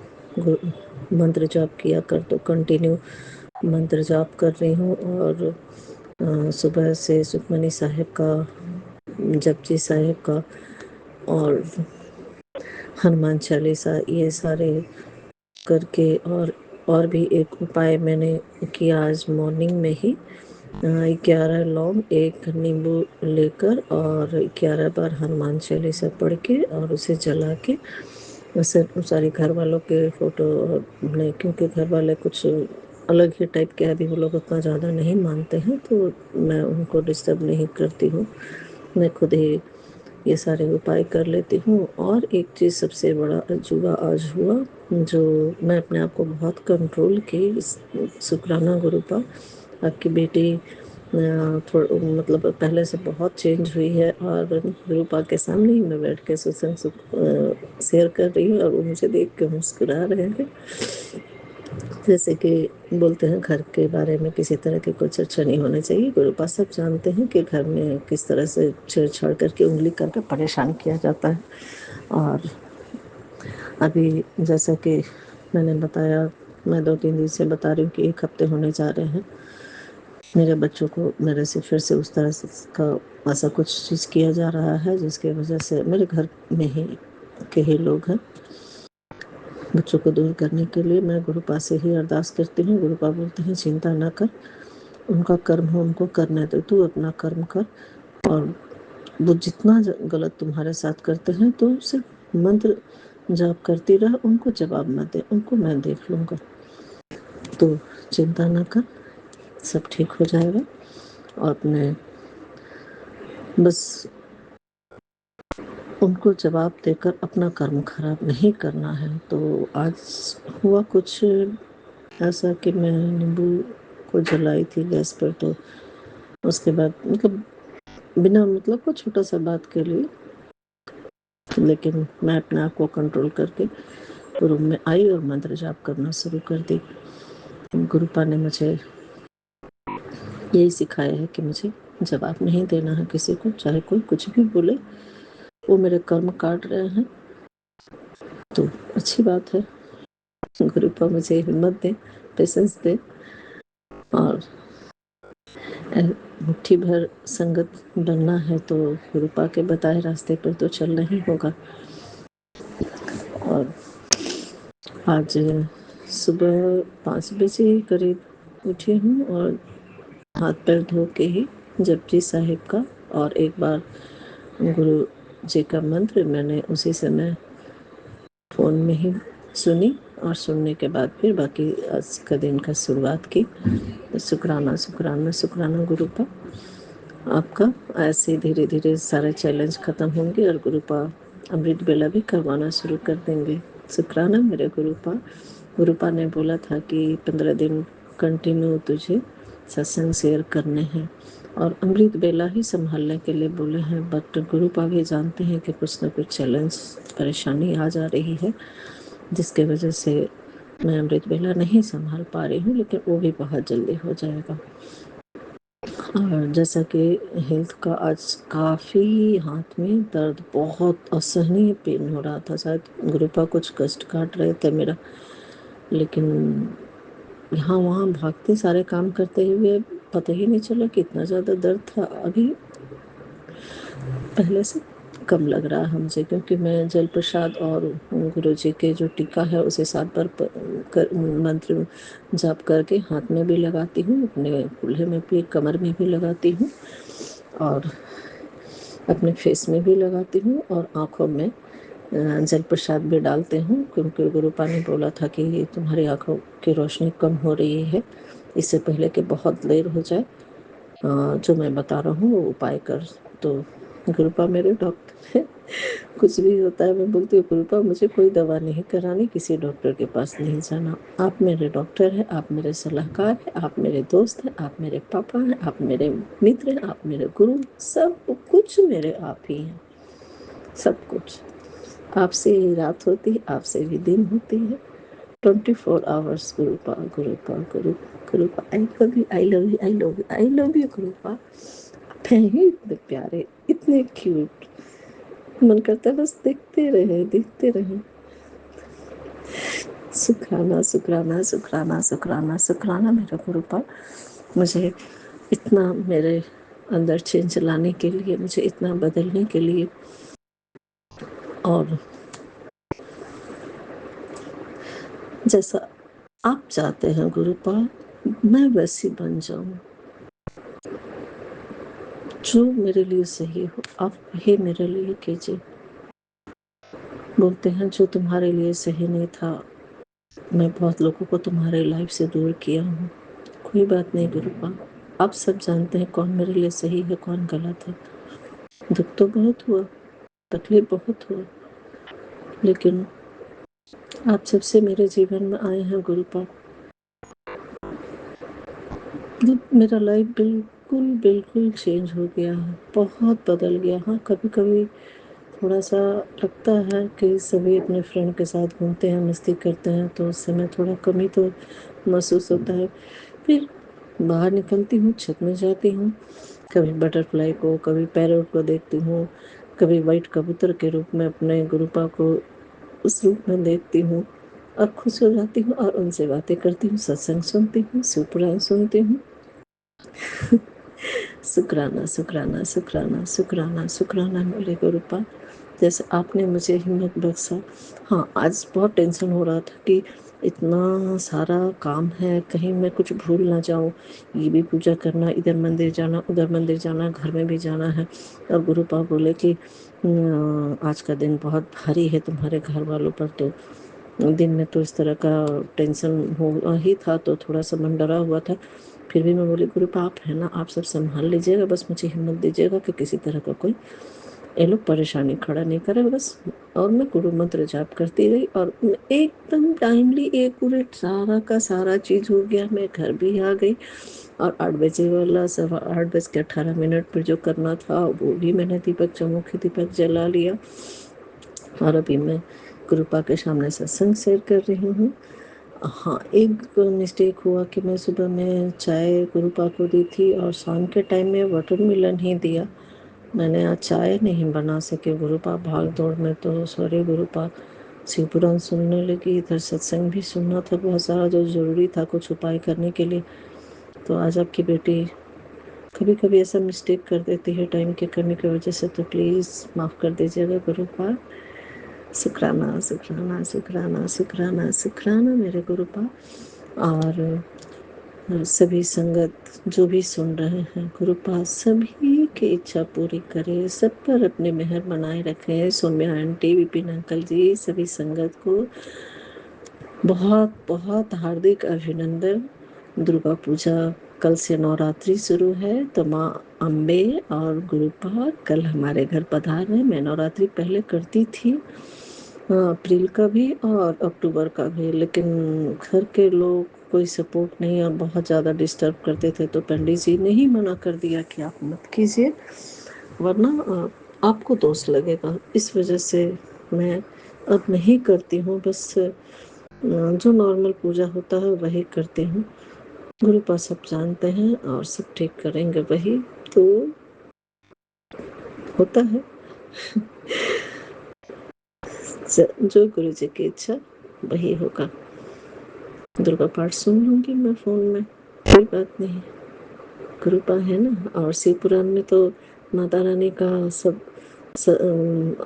मंत्र जाप किया कर, तो कंटिन्यू मंत्र जाप कर रही हूँ और सुबह से सुखमनी साहिब का, जपजी साहिब का और हनुमान चालीसा, ये सारे करके और भी एक उपाय मैंने किया आज मॉर्निंग में ही। 11 लौंग, 1 नींबू लेकर और 11 बार हनुमान चालीसा पढ़ के और उसे जला के वैसे सारे घर वालों के फ़ोटो ने, क्योंकि घर वाले कुछ अलग ही टाइप के, अभी वो लोग उतना ज़्यादा नहीं मानते हैं, तो मैं उनको डिस्टर्ब नहीं करती हूँ। मैं खुद ही ये सारे उपाय कर लेती हूँ। और एक चीज़ सबसे बड़ा अजूबा आज हुआ, जो मैं अपने आप को बहुत कंट्रोल की, शुक्राना गुरुपा, आपकी बेटी मतलब पहले से बहुत चेंज हुई है और गुरुपा के सामने ही मैं बैठ के सत्संग शेयर कर रही हूँ और वो मुझे देख के मुस्कुरा रहे हैं। जैसे कि बोलते हैं घर के बारे में किसी तरह की कोई चर्चा नहीं होनी चाहिए। गुरुपा सब जानते हैं कि घर में किस तरह से छेड़छाड़ करके उंगली करके परेशान किया जाता है। और अभी जैसा कि मैंने बताया, मैं 2-3 दिन से बता रही हूँ कि 1 हफ्ते होने जा रहे हैं, मेरे बच्चों को मेरे से फिर से उस तरह से का ऐसा कुछ चीज़ किया जा रहा है, जिसकी वजह से मेरे घर में ही के ही लोग हैं। बच्चों को दूर करने के लिए मैं गुरुपा से ही अरदास करती हूँ। गुरुपा बोलते हैं चिंता ना कर, उनका कर्म हो उनको करने दे, तू अपना कर्म कर और वो जितना गलत तुम्हारे साथ करते हैं तो सिर्फ मंत्र जाप करती रह, उनको जवाब मत दे, उनको मैं देख लूँगा, तो चिंता ना कर, सब ठीक हो जाएगा। और अपने बस उनको जवाब देकर अपना कर्म खराब नहीं करना है। तो आज हुआ कुछ ऐसा कि मैं नींबू को जलाई थी गैस पर, तो उसके बाद मतलब बिना मतलब को छोटा सा बात के लिए, लेकिन मैं अपने आप को कंट्रोल करके रूम में आई और मंत्र जाप करना शुरू कर दी। गुरुपा ने मुझे यही सिखाया है कि मुझे जवाब नहीं देना है किसी को, चाहे कोई कुछ भी बोले, वो मेरे कर्म काट रहे हैं तो अच्छी बात है। गुरुपा मुझे हिम्मत दे, पेशेंस दे और मुट्ठी भर संगत बनना है तो गुरुपा के बताए रास्ते पर तो चलना ही होगा। और आज सुबह 5 बजे करीब उठी हूँ और हाथ पैर धो के ही जपजी साहिब का और एक बार गुरु जी का मंत्र मैंने उसी समय फ़ोन में ही सुनी और सुनने के बाद फिर बाकी आज का दिन का शुरुआत की। शुक्राना शुक्राना शुक्राना गुरुपा, आपका ऐसे धीरे धीरे सारे चैलेंज ख़त्म होंगे और गुरुपा अमृत बेला भी करवाना शुरू कर देंगे। शुक्राना मेरे गुरुपा। गुरुपा ने बोला था कि 15 दिन कंटिन्यू तुझे सत्संग शेयर करने हैं और अमृत बेला ही संभालने के लिए बोले हैं, बट गुरुपा भी जानते हैं कि कुछ ना कुछ चैलेंज परेशानी आ जा रही है, जिसके वजह से मैं अमृत बेला नहीं संभाल पा रही हूँ, लेकिन वो भी बहुत जल्दी हो जाएगा। और जैसा कि हेल्थ का आज काफ़ी हाथ में दर्द, बहुत असहनीय पेन हो रहा था, शायद गुरुपा कुछ कष्ट काट रहे थे मेरा, लेकिन यहाँ वहाँ भागते सारे काम करते हुए पता ही नहीं चला कि इतना ज़्यादा दर्द था। अभी पहले से कम लग रहा है मुझे, क्योंकि मैं जल प्रसाद और गुरु जी के जो टीका है उसे 7 बार मंत्र जाप करके हाथ में भी लगाती हूँ, अपने कूल्हे में भी, कमर में भी लगाती हूँ और अपने फेस में भी लगाती हूँ और आँखों में जल प्रसाद भी डालते हूँ, क्योंकि गुरुपा ने बोला था कि तुम्हारी आँखों की रोशनी कम हो रही है, इससे पहले कि बहुत देर हो जाए जो मैं बता रहा हूँ वो उपाय कर। तो गुरुपा मेरे डॉक्टर है, कुछ भी होता है मैं बोलती हूँ गुरुपा मुझे कोई दवा नहीं करानी, किसी डॉक्टर के पास नहीं जाना, आप मेरे डॉक्टर हैं, आप मेरे सलाहकार हैं, आप मेरे दोस्त हैं, आप मेरे पापा हैं, आप मेरे मित्र हैं, आप मेरे गुरु, सब कुछ मेरे आप ही हैं, सब कुछ आपसे ही रात होती है, आपसे भी दिन होती है, 24 आवर्स गुरुपा गुरुपा गुरु गुरुपा। I love you I love you I love you I love you गुरुपा। आप हैं ही इतने प्यारे, इतने क्यूट, मन करता है बस देखते रहे शुक्राना शुक्राना शुक्राना शुक्राना शुक्राना मेरा गुरुपाल, मुझे इतना मेरे अंदर चेंज लाने के लिए, मुझे इतना बदलने के लिए, और जैसा आप चाहते हैं गुरुपाल मैं वैसी बन जाऊं। जो मेरे लिए सही हो आप वही मेरे लिए कीजिए। बोलते हैं जो तुम्हारे लिए सही नहीं था, मैं बहुत लोगों को तुम्हारे लाइफ से दूर किया हूँ। कोई बात नहीं गुरुपाल, आप सब जानते हैं कौन मेरे लिए सही है कौन गलत है। दुख तो बहुत हुआ, तकलीफ बहुत हुआ, लेकिन आप जब से मेरे जीवन में आए हैं गुरुपाल, मेरा लाइफ बिल्कुल बिल्कुल चेंज हो गया है, बहुत बदल गया। हाँ, कभी कभी थोड़ा सा लगता है कि सभी अपने फ्रेंड के साथ घूमते हैं, मस्ती करते हैं, तो उस समय थोड़ा कमी तो महसूस होता है। फिर बाहर निकलती हूँ, छत में जाती हूँ, कभी बटरफ्लाई को, कभी पैरट को देखती हूँ, कभी वाइट कबूतर के रूप में अपने गुरुपा को उस रूप में देखती हूँ और खुश हो जाती हूँ और उनसे बातें करती हूँ, सत्संग सुनती हूँ, शिवपुराण सुनती हूँ। शुक्राना शुक्राना शुक्राना शुक्राना शुक्राना मेरे गुरुपा, जैसे आपने मुझे हिम्मत बख्शा। हाँ, आज बहुत टेंशन हो रहा था कि इतना सारा काम है, कहीं मैं कुछ भूल ना जाऊँ, ये भी पूजा करना, इधर मंदिर जाना, उधर मंदिर जाना, घर में भी जाना है। और गुरुपा बोले कि आज का दिन बहुत भारी है तुम्हारे घर वालों पर। तो दिन में तो इस तरह का टेंशन हो ही था, तो थोड़ा सा मन डरा हुआ था। फिर भी मैं बोली गुरुपा आप है ना, आप सब संभाल लीजिएगा, बस मुझे हिम्मत दीजिएगा कि किसी तरह का कोई ये लोग परेशानी खड़ा नहीं करे बस। और मैं गुरु मंत्र जाप करती रही और एकदम टाइमली एक्यूरेट सारा का सारा चीज़ हो गया। मैं घर भी आ गई और 8 बजे वाला 8:18 पर जो करना था वो भी मैंने दीपक चौमुखी दीपक जला लिया। और अभी मैं गुरुपा के सामने सत्संग शेयर कर रही हूँ। हाँ, एक मिस्टेक हुआ कि मैं सुबह में चाय गुरुपा को दी थी और शाम के टाइम में वाटरमेलन ही दिया। मैंने आज चाय नहीं बना सके गुरुपा भाग दौड़ में, तो सॉरी गुरुपा। शिवपुराण सुनने लगी, इधर सत्संग भी सुनना था बहुत सारा जो ज़रूरी था कुछ उपाय करने के लिए। तो आज आपकी बेटी कभी कभी ऐसा मिस्टेक कर देती है टाइम की कमी की वजह से, तो प्लीज़ माफ़ कर दीजिएगा गुरुपा। शुक्राना शुक्राना शुक्राना शुक्राना शुक्राना मेरे गुरुपा। और सभी संगत जो भी सुन रहे हैं गुरुपा सभी की इच्छा पूरी करे, सब पर अपनी मेहर बनाए रखें। सौम्या आंटी, विपिन अंकल जी, सभी संगत को बहुत बहुत हार्दिक अभिनंदन। दुर्गा पूजा कल से नवरात्रि शुरू है, तो माँ अम्बे और गुरुपा कल हमारे घर पधार रहे। मैं नवरात्रि पहले करती थी, अप्रैल का भी और अक्टूबर का भी, लेकिन घर के लोग कोई सपोर्ट नहीं और बहुत ज़्यादा डिस्टर्ब करते थे, तो पंडित जी ने ही मना कर दिया कि आप मत कीजिए, वरना आपको दोष लगेगा। इस वजह से मैं अब नहीं करती हूँ, बस जो नॉर्मल पूजा होता है वही करती हूँ। गुरुपा सब जानते हैं और सब ठीक करेंगे, वही तो होता है। जो गुरु जी की इच्छा वही होगा। दुर्गा पाठ सुन लूंगी मैं फोन में, कोई बात नहीं, कृपा है ना। और शिव पुराण में तो माता रानी का सब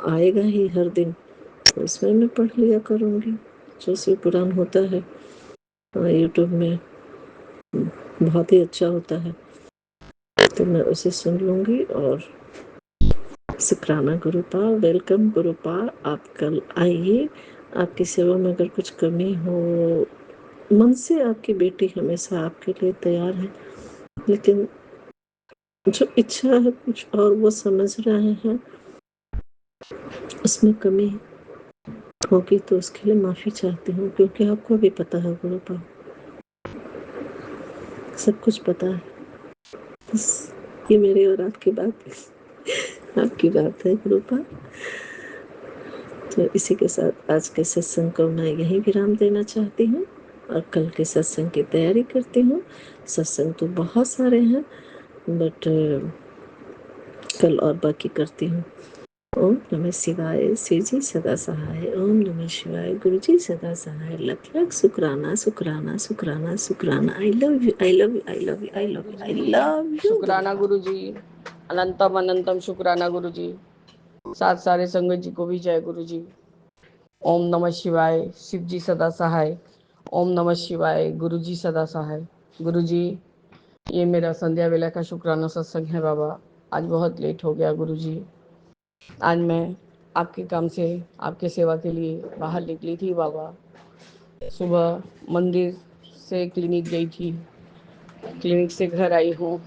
आएगा ही हर दिन, तो उसमें मैं पढ़ लिया करूंगी जो शिव पुराण होता है यूट्यूब में, बहुत ही अच्छा होता है, तो मैं उसे सुन लूंगी। और शुक्राना गुरुपाल, वेलकम गुरुपाल, आप कल आइए। आपकी सेवा में अगर कुछ कमी हो, मन से आपकी बेटी हमेशा आपके लिए तैयार है, लेकिन जो इच्छा है कुछ और वो समझ रहे हैं, उसमें कमी होगी तो उसके लिए माफ़ी चाहती हूँ, क्योंकि आपको भी पता है गुरुपाल, सब कुछ पता है। बस ये मेरी और आपकी बात है गुरुपाल। तो इसी के साथ आज के सत्संग को मैं यही विराम देना चाहती हूँ और कल के सत्संग की तैयारी करती हूँ। सत्संग तो बहुत सारे हैं, बट कल और बाकी करती हूँ। ओम नमः शिवाय। शिव जी सदा सहाय। ओम नमः शिवाय। गुरु जी सदा सहाय। लख लख शुक्राना शुक्राना शुक्राना शुक्राना। आई love you, I love you, I love you, I love you, I love you. शुक्राना गुरु जी, अनंतम अनंतम शुक्राना गुरु जी। साथ सारे संगत जी को भी जय गुरु जी। ओम नमः शिवाय। शिव जी सदा सहाय। ओम नमः शिवाय। गुरु जी सदा सहाय। गुरु जी, ये मेरा संध्या वेला का शुक्राना सत्संग है बाबा। आज बहुत लेट हो गया गुरु जी। आज मैं आपके काम से, आपके सेवा के लिए बाहर निकली थी बाबा। सुबह मंदिर से क्लिनिक गई थी, क्लिनिक से घर आई हूँ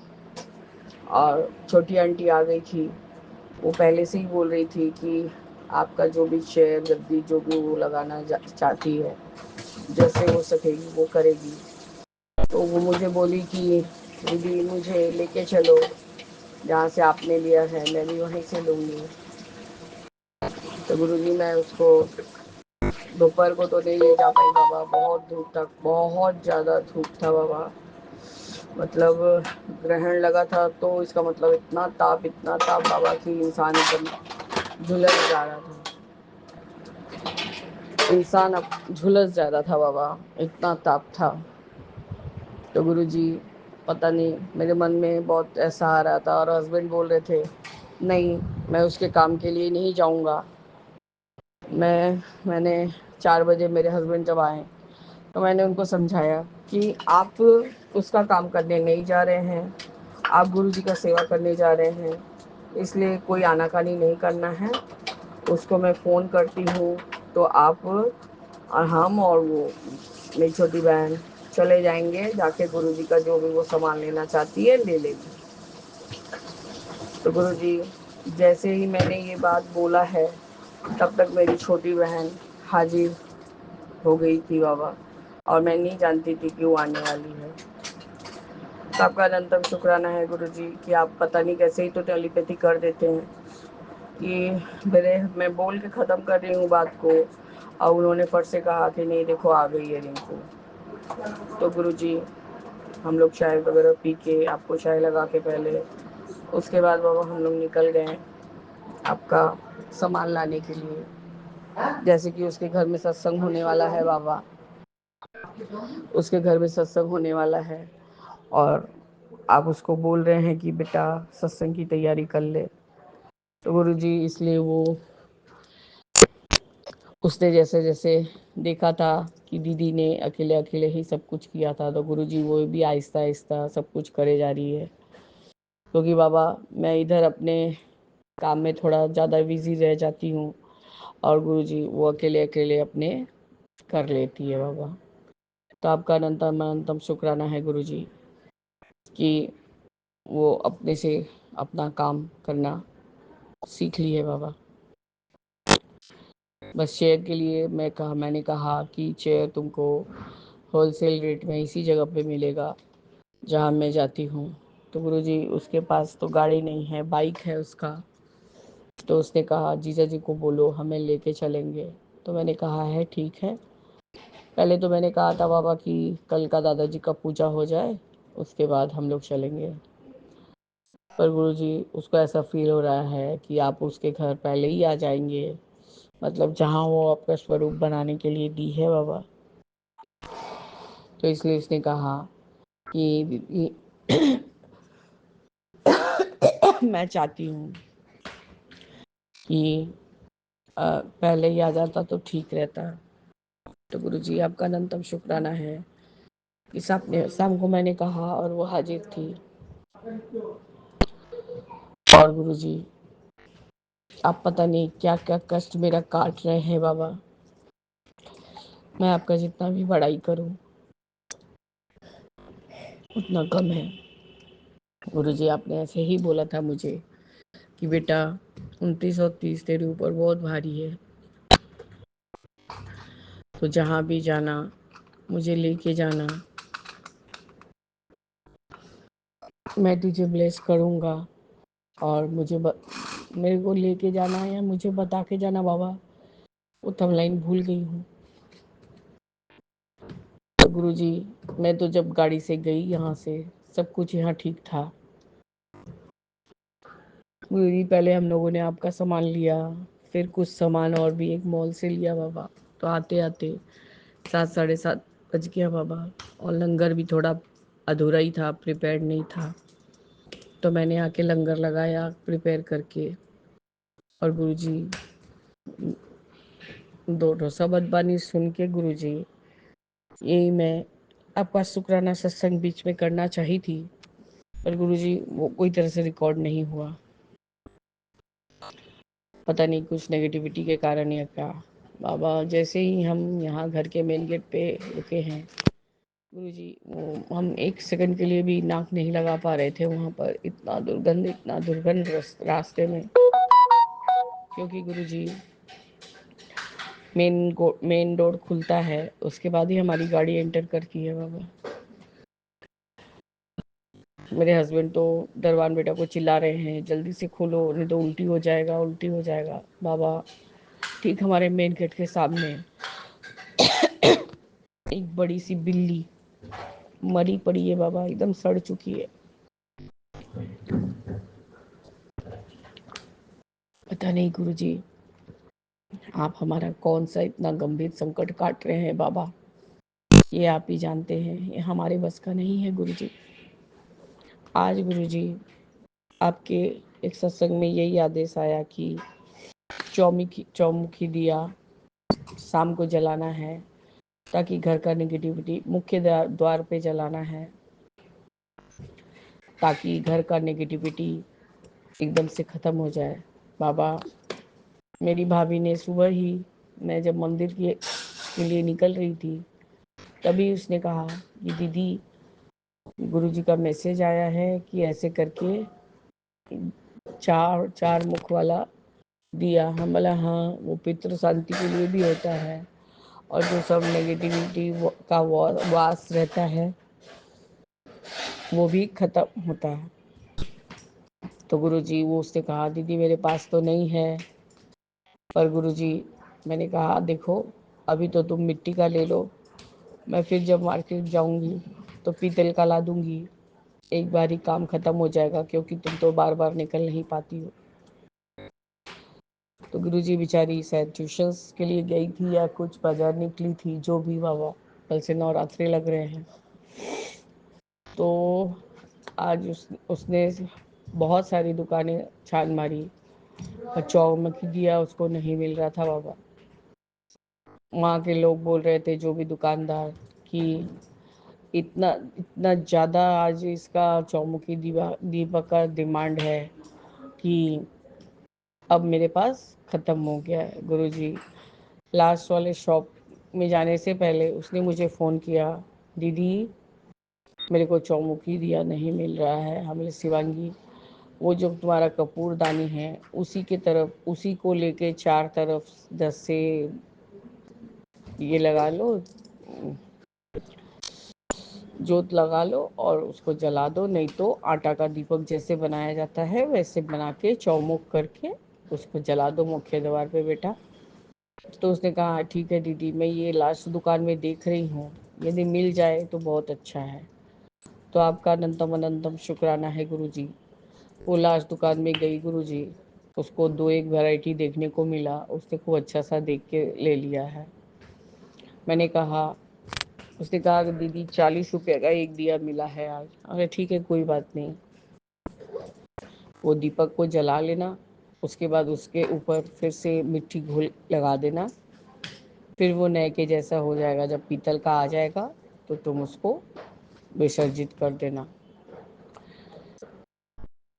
और छोटी आंटी आ गई थी। वो पहले से ही बोल रही थी कि आपका जो भी चेयर गद्दी जो भी वो लगाना चाहती है, जैसे हो सकेगी वो करेगी। तो वो मुझे बोली कि दीदी मुझे लेके चलो, जहाँ से आपने लिया है मैं भी वहीं से लूँगी। तो गुरुजी मैं उसको दोपहर को तो नहीं ले जा पाई बाबा, बहुत धूप था, बहुत ज़्यादा धूप था बाबा। मतलब ग्रहण लगा था तो इसका मतलब इतना ताप बाबा कि इंसान एकदम झुलस जा रहा था। इंसान अब झुलस जा रहा था बाबा, इतना ताप था। तो गुरुजी पता नहीं मेरे मन में बहुत ऐसा आ रहा था और हस्बैंड बोल रहे थे नहीं मैं उसके काम के लिए नहीं जाऊंगा। मैंने 4 बजे मेरे हस्बैंड जब आए तो मैंने उनको समझाया कि आप उसका काम करने नहीं जा रहे हैं, आप गुरु जी का सेवा करने जा रहे हैं, इसलिए कोई आनाकानी नहीं करना है। उसको मैं फ़ोन करती हूँ तो आप और हम और वो मेरी छोटी बहन चले जाएंगे, जाके गुरु जी का जो भी वो सामान लेना चाहती है ले लेगी। तो गुरु जी जैसे ही मैंने ये बात बोला है तब तक मेरी छोटी बहन हाजिर हो गई थी बाबा, और मैं नहीं जानती थी कि वो आने वाली है। तो आपका अनंतम शुक्राना है गुरु जी कि आप पता नहीं कैसे ही तो टेलीपैथी कर देते हैं कि मैं बोल के ख़त्म कर रही हूँ बात को और उन्होंने फट से कहा कि नहीं देखो आ गई है रिंकू। तो गुरु जी हम लोग चाय वगैरह पी के, आपको चाय लगा के पहले, उसके बाद बाबा हम लोग निकल गए आपका सामान लाने के लिए। जैसे कि उसके घर में सत्संग होने वाला है बाबा, उसके घर में सत्संग होने वाला है और आप उसको बोल रहे हैं कि बेटा सत्संग की तैयारी कर ले। तो गुरु जी इसलिए वो उसने जैसे जैसे देखा था कि दीदी ने अकेले अकेले ही सब कुछ किया था, तो गुरु जी वो भी आहिस्ता आहिस्ता सब कुछ करे जा रही है। क्योंकि बाबा मैं इधर अपने काम में थोड़ा ज़्यादा बिजी रह जाती हूँ और गुरु जी वो अकेले अकेले अपने कर लेती है बाबा। तो आपका अनंतम अनंतम शुक्राना है गुरु जी कि वो अपने से अपना काम करना सीख ली है बाबा। बस चेयर के लिए मैंने कहा कि चेयर तुमको होलसेल रेट में इसी जगह पे मिलेगा जहाँ मैं जाती हूँ। तो गुरुजी उसके पास तो गाड़ी नहीं है, बाइक है उसका। तो उसने कहा जीजा जी को बोलो हमें लेके चलेंगे। तो मैंने कहा है ठीक है। पहले तो मैंने कहा था बाबा कि कल का दादाजी का पूजा हो जाए उसके बाद हम लोग चलेंगे, पर गुरुजी उसको ऐसा फील हो रहा है कि आप उसके घर पहले ही आ जाएंगे, मतलब जहाँ वो आपका स्वरूप बनाने के लिए दी है बाबा। तो इसलिए उसने कहा कि मैं चाहती हूँ कि पहले ही आ जाता तो ठीक रहता। तो गुरुजी आपका अनंतम शुक्राना है कि शाम को मैंने कहा और वो हाजिर थी। और गुरुजी आप पता नहीं क्या क्या कष्ट मेरा काट रहे हैं बाबा। मैं आपका जितना भी बड़ाई करूं उतना कम है। गुरुजी आपने ऐसे ही बोला था मुझे कि बेटा 29 और 30 तेरे ऊपर बहुत भारी है, तो जहाँ भी जाना मुझे लेके जाना, मैं तुझे ब्लेस करूँगा। और मेरे को लेके जाना है या मुझे बता के जाना बाबा, वो तब लाइन भूल गई हूँ। तो गुरुजी मैं तो जब गाड़ी से गई यहाँ से सब कुछ यहाँ ठीक था, गुरुजी पहले हम लोगों ने आपका सामान लिया, फिर कुछ सामान और भी एक मॉल से लिया बाबा। तो आते आते 7 साढ़े 7 बज गया बाबा, और लंगर भी थोड़ा अधूरा ही था, प्रिपेयर्ड नहीं था। तो मैंने आके लंगर लगाया प्रिपेयर करके। और गुरुजी दो डोसा बदबानी सुन के गुरुजी, यही मैं आपका शुक्राना सत्संग बीच में करना चाही थी, पर गुरुजी वो कोई तरह से रिकॉर्ड नहीं हुआ। पता नहीं कुछ नेगेटिविटी के कारण या क्या। बाबा जैसे ही हम यहाँ घर के मेन गेट पे रुके हैं गुरुजी, वो हम 1 सेकंड के लिए भी नाक नहीं लगा पा रहे थे वहाँ पर। इतना दुर्गंध रास्ते में। क्योंकि गुरुजी मेन डोर खुलता है, उसके बाद ही हमारी गाड़ी एंटर करती है बाबा। मेरे हस्बैंड तो दरवान बेटा को चिल्ला रहे हैं, जल्दी से खोलो नहीं तो उल्टी हो जाएगा, उल्टी हो जाएगा। बाबा ठीक हमारे मेन गेट के सामने एक बड़ी सी बिल्ली मरी पड़ी है बाबा, एकदम सड़ चुकी है। पता नहीं गुरुजी आप हमारा कौन सा इतना गंभीर संकट काट रहे हैं बाबा, ये आप ही जानते हैं, ये हमारे बस का नहीं है गुरुजी। आज गुरुजी आपके एक सत्संग में यही आदेश आया कि चौमुखी दिया शाम को जलाना है, ताकि घर का नेगेटिविटी मुख्य द्वार पे जलाना है, ताकि घर का नेगेटिविटी एकदम से ख़त्म हो जाए। बाबा मेरी भाभी ने सुबह ही, मैं जब मंदिर के लिए निकल रही थी, तभी उसने कहा कि दीदी गुरुजी का मैसेज आया है कि ऐसे करके चार मुख वाला दिया। हम बोला हाँ, वो पितृ शांति के लिए भी होता है, और जो सब नेगेटिविटी का वास रहता है वो भी खत्म होता है। तो गुरुजी वो उसने कहा दीदी मेरे पास तो नहीं है, पर गुरुजी मैंने कहा देखो अभी तो तुम मिट्टी का ले लो, मैं फिर जब मार्केट जाऊंगी तो पीतल का ला दूंगी, एक बार ही काम खत्म हो जाएगा, क्योंकि तुम तो बार बार निकल नहीं पाती हो। तो गुरुजी बेचारी शायद ट्यूशंस के लिए गई थी या कुछ बाजार निकली थी, जो भी बाबा, कल से नवरात्रे लग रहे हैं। तो आज उसने बहुत सारी दुकानें छान मारी, और चौमुखी दिया उसको नहीं मिल रहा था बाबा। वहाँ के लोग बोल रहे थे, जो भी दुकानदार, कि इतना इतना ज़्यादा आज इसका चौमुखी दीपक का डिमांड है कि अब मेरे पास ख़त्म हो गया है। गुरुजी लास्ट वाले शॉप में जाने से पहले उसने मुझे फ़ोन किया, दीदी मेरे को चौमुखी दिया नहीं मिल रहा है। हमें शिवांगी वो जो तुम्हारा कपूरदानी है उसी के तरफ, उसी को लेके 4 तरफ 10 से ये लगा लो, जोत लगा लो और उसको जला दो, नहीं तो आटा का दीपक जैसे बनाया जाता है वैसे बना के चौमुख करके उसको जला दो मुख्य द्वार पे बेटा। तो उसने कहा ठीक है दीदी, मैं ये लास्ट दुकान में देख रही हूँ, यदि मिल जाए तो बहुत अच्छा है। तो आपका अनंतम अनंतम शुक्राना है गुरुजी। वो लास्ट दुकान में गई गुरुजी, उसको 2 एक वैरायटी देखने को मिला, उसने खूब अच्छा सा देख के ले लिया है। मैंने कहा, उसने कहा कि दीदी 40 रुपये का एक दिया मिला है आज। अरे ठीक है कोई बात नहीं, वो दीपक को जला लेना, उसके बाद उसके ऊपर फिर से मिट्टी घोल लगा देना, फिर वो नए के जैसा हो जाएगा। जब पीतल का आ जाएगा तो तुम उसको विसर्जित कर देना।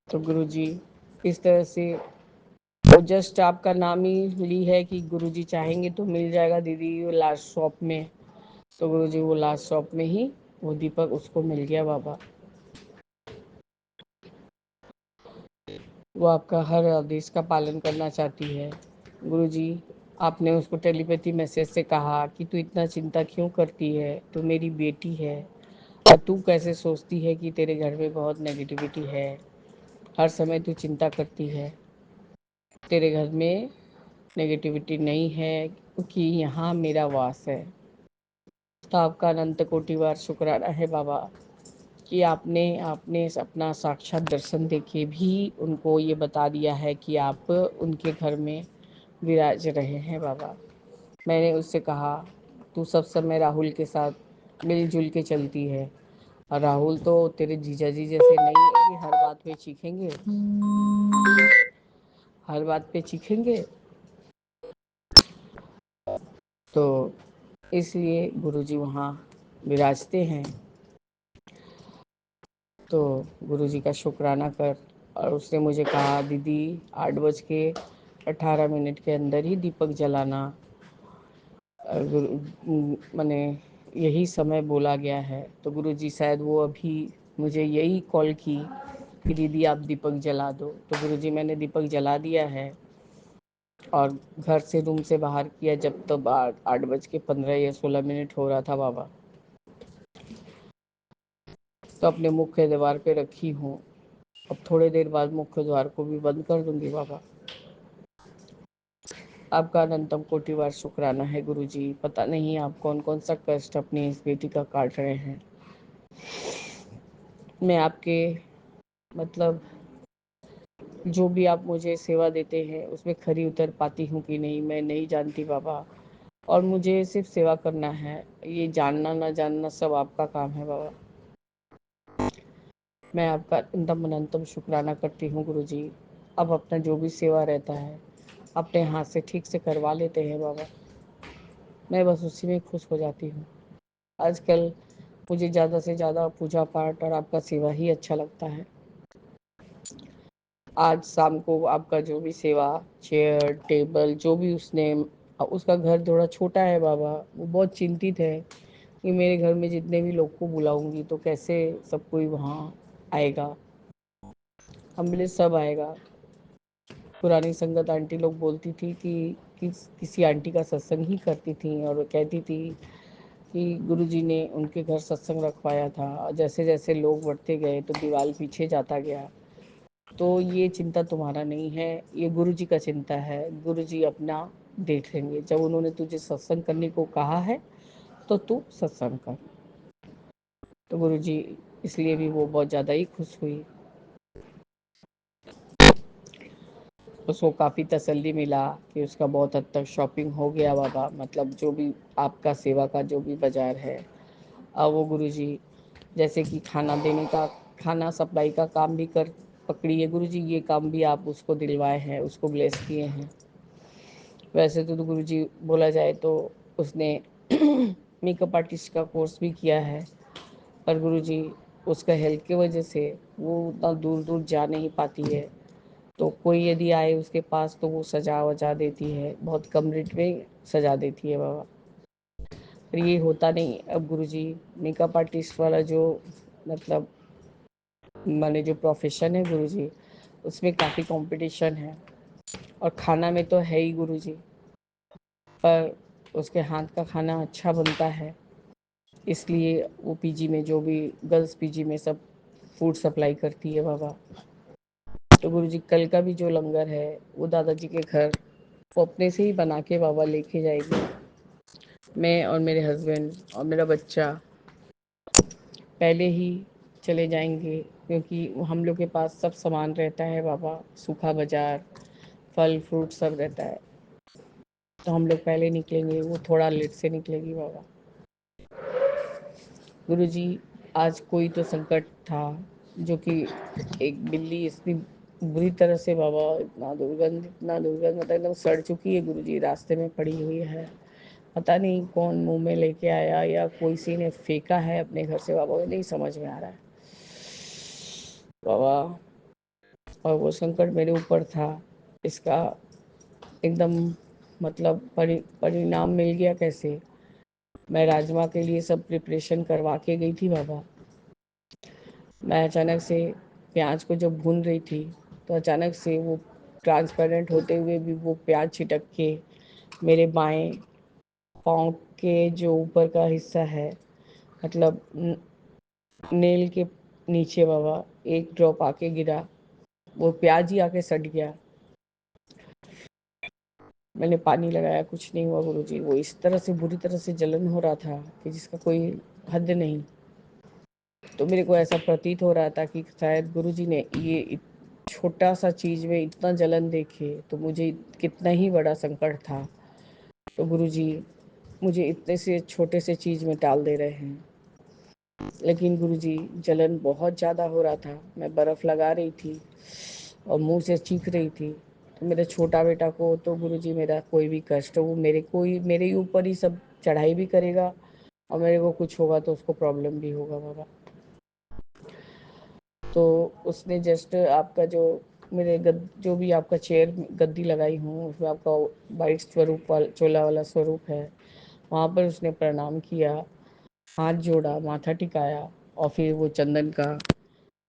तो गुरुजी इस तरह से वो जस्ट आपका नाम ही ली है कि गुरुजी चाहेंगे तो मिल जाएगा दीदी वो लास्ट शॉप में। तो गुरुजी वो लास्ट शॉप में ही वो दीपक उसको मिल गया बाबा। वो आपका हर आदेश का पालन करना चाहती है गुरुजी। आपने उसको टेलीपैथी मैसेज से कहा कि तू इतना चिंता क्यों करती है, तू मेरी बेटी है, और तू कैसे सोचती है कि तेरे घर में बहुत नेगेटिविटी है, हर समय तू चिंता करती है। तेरे घर में नेगेटिविटी नहीं है, क्योंकि यहाँ मेरा वास है। तो आपका अनंत कोटि बार शुक्राना है बाबा कि आपने आपने अपना साक्षात दर्शन देके भी उनको ये बता दिया है कि आप उनके घर में विराज रहे हैं बाबा। मैंने उससे कहा तू सब समय राहुल के साथ मिलजुल के चलती है, और राहुल तो तेरे जीजा जी जैसे नहीं है कि हर बात पे चीखेंगे, हर बात पे चीखेंगे। तो इसलिए गुरुजी वहाँ विराजते हैं। तो गुरुजी का शुक्राना कर। और उसने मुझे कहा दीदी 8:18 के अंदर ही दीपक जलाना। मैंने यही समय बोला गया है। तो गुरुजी शायद वो अभी मुझे यही कॉल की कि दीदी आप दीपक जला दो। तो गुरुजी मैंने दीपक जला दिया है और घर से रूम से बाहर किया जब तब 8:15 या 16 हो रहा था बाबा। तो अपने मुख्य द्वार पे रखी हूँ। अब थोड़ी देर बाद मुख्य द्वार को भी बंद कर दूंगी बाबा। आपका अनंतम कोटि बार शुक्राना है गुरुजी। पता नहीं आप कौन कौन सा कष्ट अपनी इस बेटी का काट रहे हैं। मैं आपके मतलब जो भी आप मुझे सेवा देते हैं उसमें खरी उतर पाती हूँ कि नहीं मैं नहीं जानती बाबा। और मुझे सिर्फ सेवा करना है, ये जानना ना जानना सब आपका काम है बाबा। मैं आपका एकदम अनंतम शुक्राना करती हूँ गुरुजी। अब अपना जो भी सेवा रहता है अपने हाथ से ठीक से करवा लेते हैं बाबा। मैं बस उसी में खुश हो जाती हूँ। आजकल मुझे ज़्यादा से ज़्यादा पूजा पाठ और आपका सेवा ही अच्छा लगता है। आज शाम को आपका जो भी सेवा, चेयर टेबल जो भी उसने, उसका घर थोड़ा छोटा है बाबा, वो बहुत चिंतित है कि मेरे घर में जितने भी लोग को बुलाऊंगी तो कैसे सब कोई वहाँ आएगा। हम बोले सब आएगा। पुरानी संगत आंटी लोग बोलती थी कि किसी आंटी का सत्संग ही करती थी और वो कहती थी कि गुरुजी ने उनके घर सत्संग रखवाया था और जैसे जैसे लोग बढ़ते गए तो दीवार पीछे जाता गया। तो ये चिंता तुम्हारा नहीं है, ये गुरुजी का चिंता है। गुरुजी अपना देख लेंगे। जब उन्होंने तुझे सत्संग करने को कहा है तो तू सत्संग कर। तो गुरुजी इसलिए भी वो बहुत ज़्यादा ही खुश हुई। उसको काफ़ी तसल्ली मिला कि उसका बहुत हद तक शॉपिंग हो गया बाबा। मतलब जो भी आपका सेवा का जो भी बाजार है, अब वो गुरुजी जैसे कि खाना देने का, खाना सप्लाई का काम भी कर पकड़ी है गुरुजी। ये काम भी आप उसको दिलवाए हैं, उसको ब्लेस किए हैं। वैसे तो गुरुजी बोला जाए तो उसने मेकअप आर्टिस्ट का कोर्स भी किया है, पर गुरुजी उसका हेल्थ की वजह से वो उतना दूर दूर जा नहीं पाती है। तो कोई यदि आए उसके पास तो वो सजा वजा देती है, बहुत कम रेट में सजा देती है बाबा। पर ये होता नहीं। अब गुरुजी मेकअप आर्टिस्ट वाला जो मतलब माने जो प्रोफेशन है गुरुजी, उसमें काफ़ी कंपटीशन है और खाना में तो है ही गुरुजी, पर उसके हाथ का खाना अच्छा बनता है। इसलिए वो पीजी में जो भी गर्ल्स पीजी में सब फूड सप्लाई करती है बाबा। तो गुरुजी कल का भी जो लंगर है वो दादाजी के घर वो अपने से ही बना के बाबा लेके जाएगी। मैं और मेरे हस्बैंड और मेरा बच्चा पहले ही चले जाएंगे क्योंकि हम लोग के पास सब सामान रहता है बाबा। सूखा बाजार, फल फ्रूट सब रहता है। तो हम लोग पहले निकलेंगे, वो थोड़ा लेट से निकलेगी बाबा। गुरुजी आज कोई तो संकट था जो कि एक बिल्ली इतनी बुरी तरह से बाबा, इतना दुर्गंध मतलब एकदम सड़ चुकी है गुरुजी, रास्ते में पड़ी हुई है। पता नहीं कौन मुंह में लेके आया या कोई सी ने फेंका है अपने घर से बाबा, नहीं समझ में आ रहा है बाबा। और वो संकट मेरे ऊपर था, इसका एकदम मतलब परिणाम मिल गया कैसे। मैं राजमा के लिए सब प्रिपरेशन करवा के गई थी बाबा। मैं अचानक से प्याज को जब भून रही थी तो अचानक से वो ट्रांसपेरेंट होते हुए भी वो प्याज छिटक के मेरे बाएं पाँव के जो ऊपर का हिस्सा है, मतलब नेल के नीचे बाबा एक ड्रॉप आके गिरा। वो प्याज ही आके सट गया। मैंने पानी लगाया, कुछ नहीं हुआ गुरुजी। वो इस तरह से बुरी तरह से जलन हो रहा था कि जिसका कोई हद नहीं। तो मेरे को ऐसा प्रतीत हो रहा था कि शायद गुरुजी ने ये छोटा सा चीज़ में इतना जलन देखे तो मुझे कितना ही बड़ा संकट था, तो गुरुजी मुझे इतने से छोटे से चीज़ में टाल दे रहे हैं। लेकिन गुरुजी जलन बहुत ज़्यादा हो रहा था, मैं बर्फ़ लगा रही थी और मुंह से चीख रही थी। तो मेरे छोटा बेटा को तो गुरुजी मेरा कोई भी कष्ट वो मेरे ऊपर ही सब चढ़ाई भी करेगा और मेरे को कुछ होगा तो उसको प्रॉब्लम भी होगा बाबा। तो उसने जस्ट आपका जो भी आपका चेयर गद्दी लगाई हूँ उसमें आपका वाइट स्वरूप चोला वाला स्वरूप है, वहाँ पर उसने प्रणाम किया, हाथ जोड़ा, माथा टिकाया और फिर वो चंदन का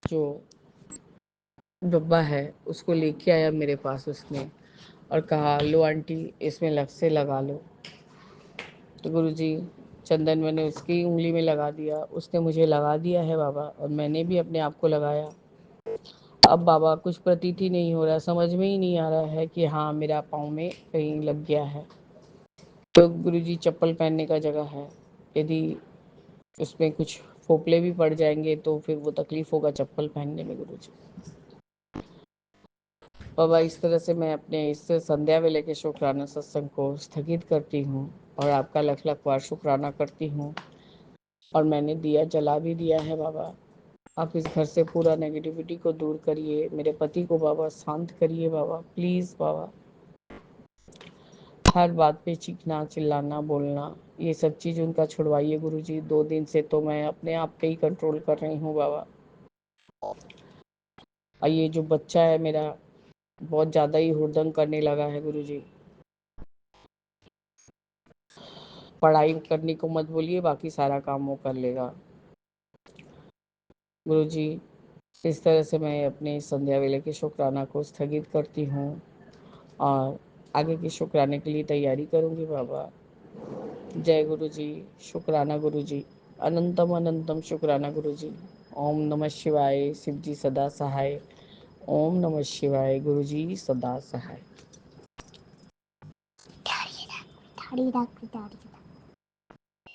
जो डब्बा है उसको लेके आया मेरे पास उसने और कहा लो आंटी इसमें लग से लगा लो। तो गुरुजी चंदन मैंने उसकी उंगली में लगा दिया, उसने मुझे लगा दिया है बाबा और मैंने भी अपने आप को लगाया। अब बाबा कुछ प्रतीत ही नहीं हो रहा, समझ में ही नहीं आ रहा है कि हाँ मेरा पाँव में कहीं लग गया है। तो गुरुजी चप्पल पहनने का जगह है, यदि उसमें कुछ फोपले भी पड़ जाएंगे तो फिर वो तकलीफ होगा चप्पल पहनने में गुरुजी। बाबा इस तरह से मैं अपने इस संध्या वेले के शुक्राना सत्संग को स्थगित करती हूँ और आपका लख लख बार शुक्राना करती हूँ। और मैंने दिया जला भी दिया है बाबा, आप इस घर से पूरा नेगेटिविटी को दूर करिए, मेरे पति को बाबा शांत करिए बाबा, प्लीज़ बाबा। हर बात पे चीखना चिल्लाना बोलना ये सब चीज़ उनका छुड़वाइए गुरुजी। 2 दिन से तो मैं अपने आप पे ही कंट्रोल कर रही हूँ बाबा। और ये जो बच्चा है मेरा बहुत ज़्यादा ही हुड़दंग करने लगा है गुरुजी। पढ़ाई करने को मत बोलिए, बाकी सारा काम वो कर लेगा गुरुजी। इस तरह से मैं अपने संध्या वेले के शुक्राना को स्थगित करती हूँ और आगे के शुक्राने के लिए तैयारी करूँगी बाबा। जय गुरु जी, शुक्राना गुरु जी, अनंतम अनंतम शुक्राना गुरु जी। ओम नमः शिवाय, शिव जी सदा सहाय। ओम नमः शिवाय, गुरु जी सदा सहाय।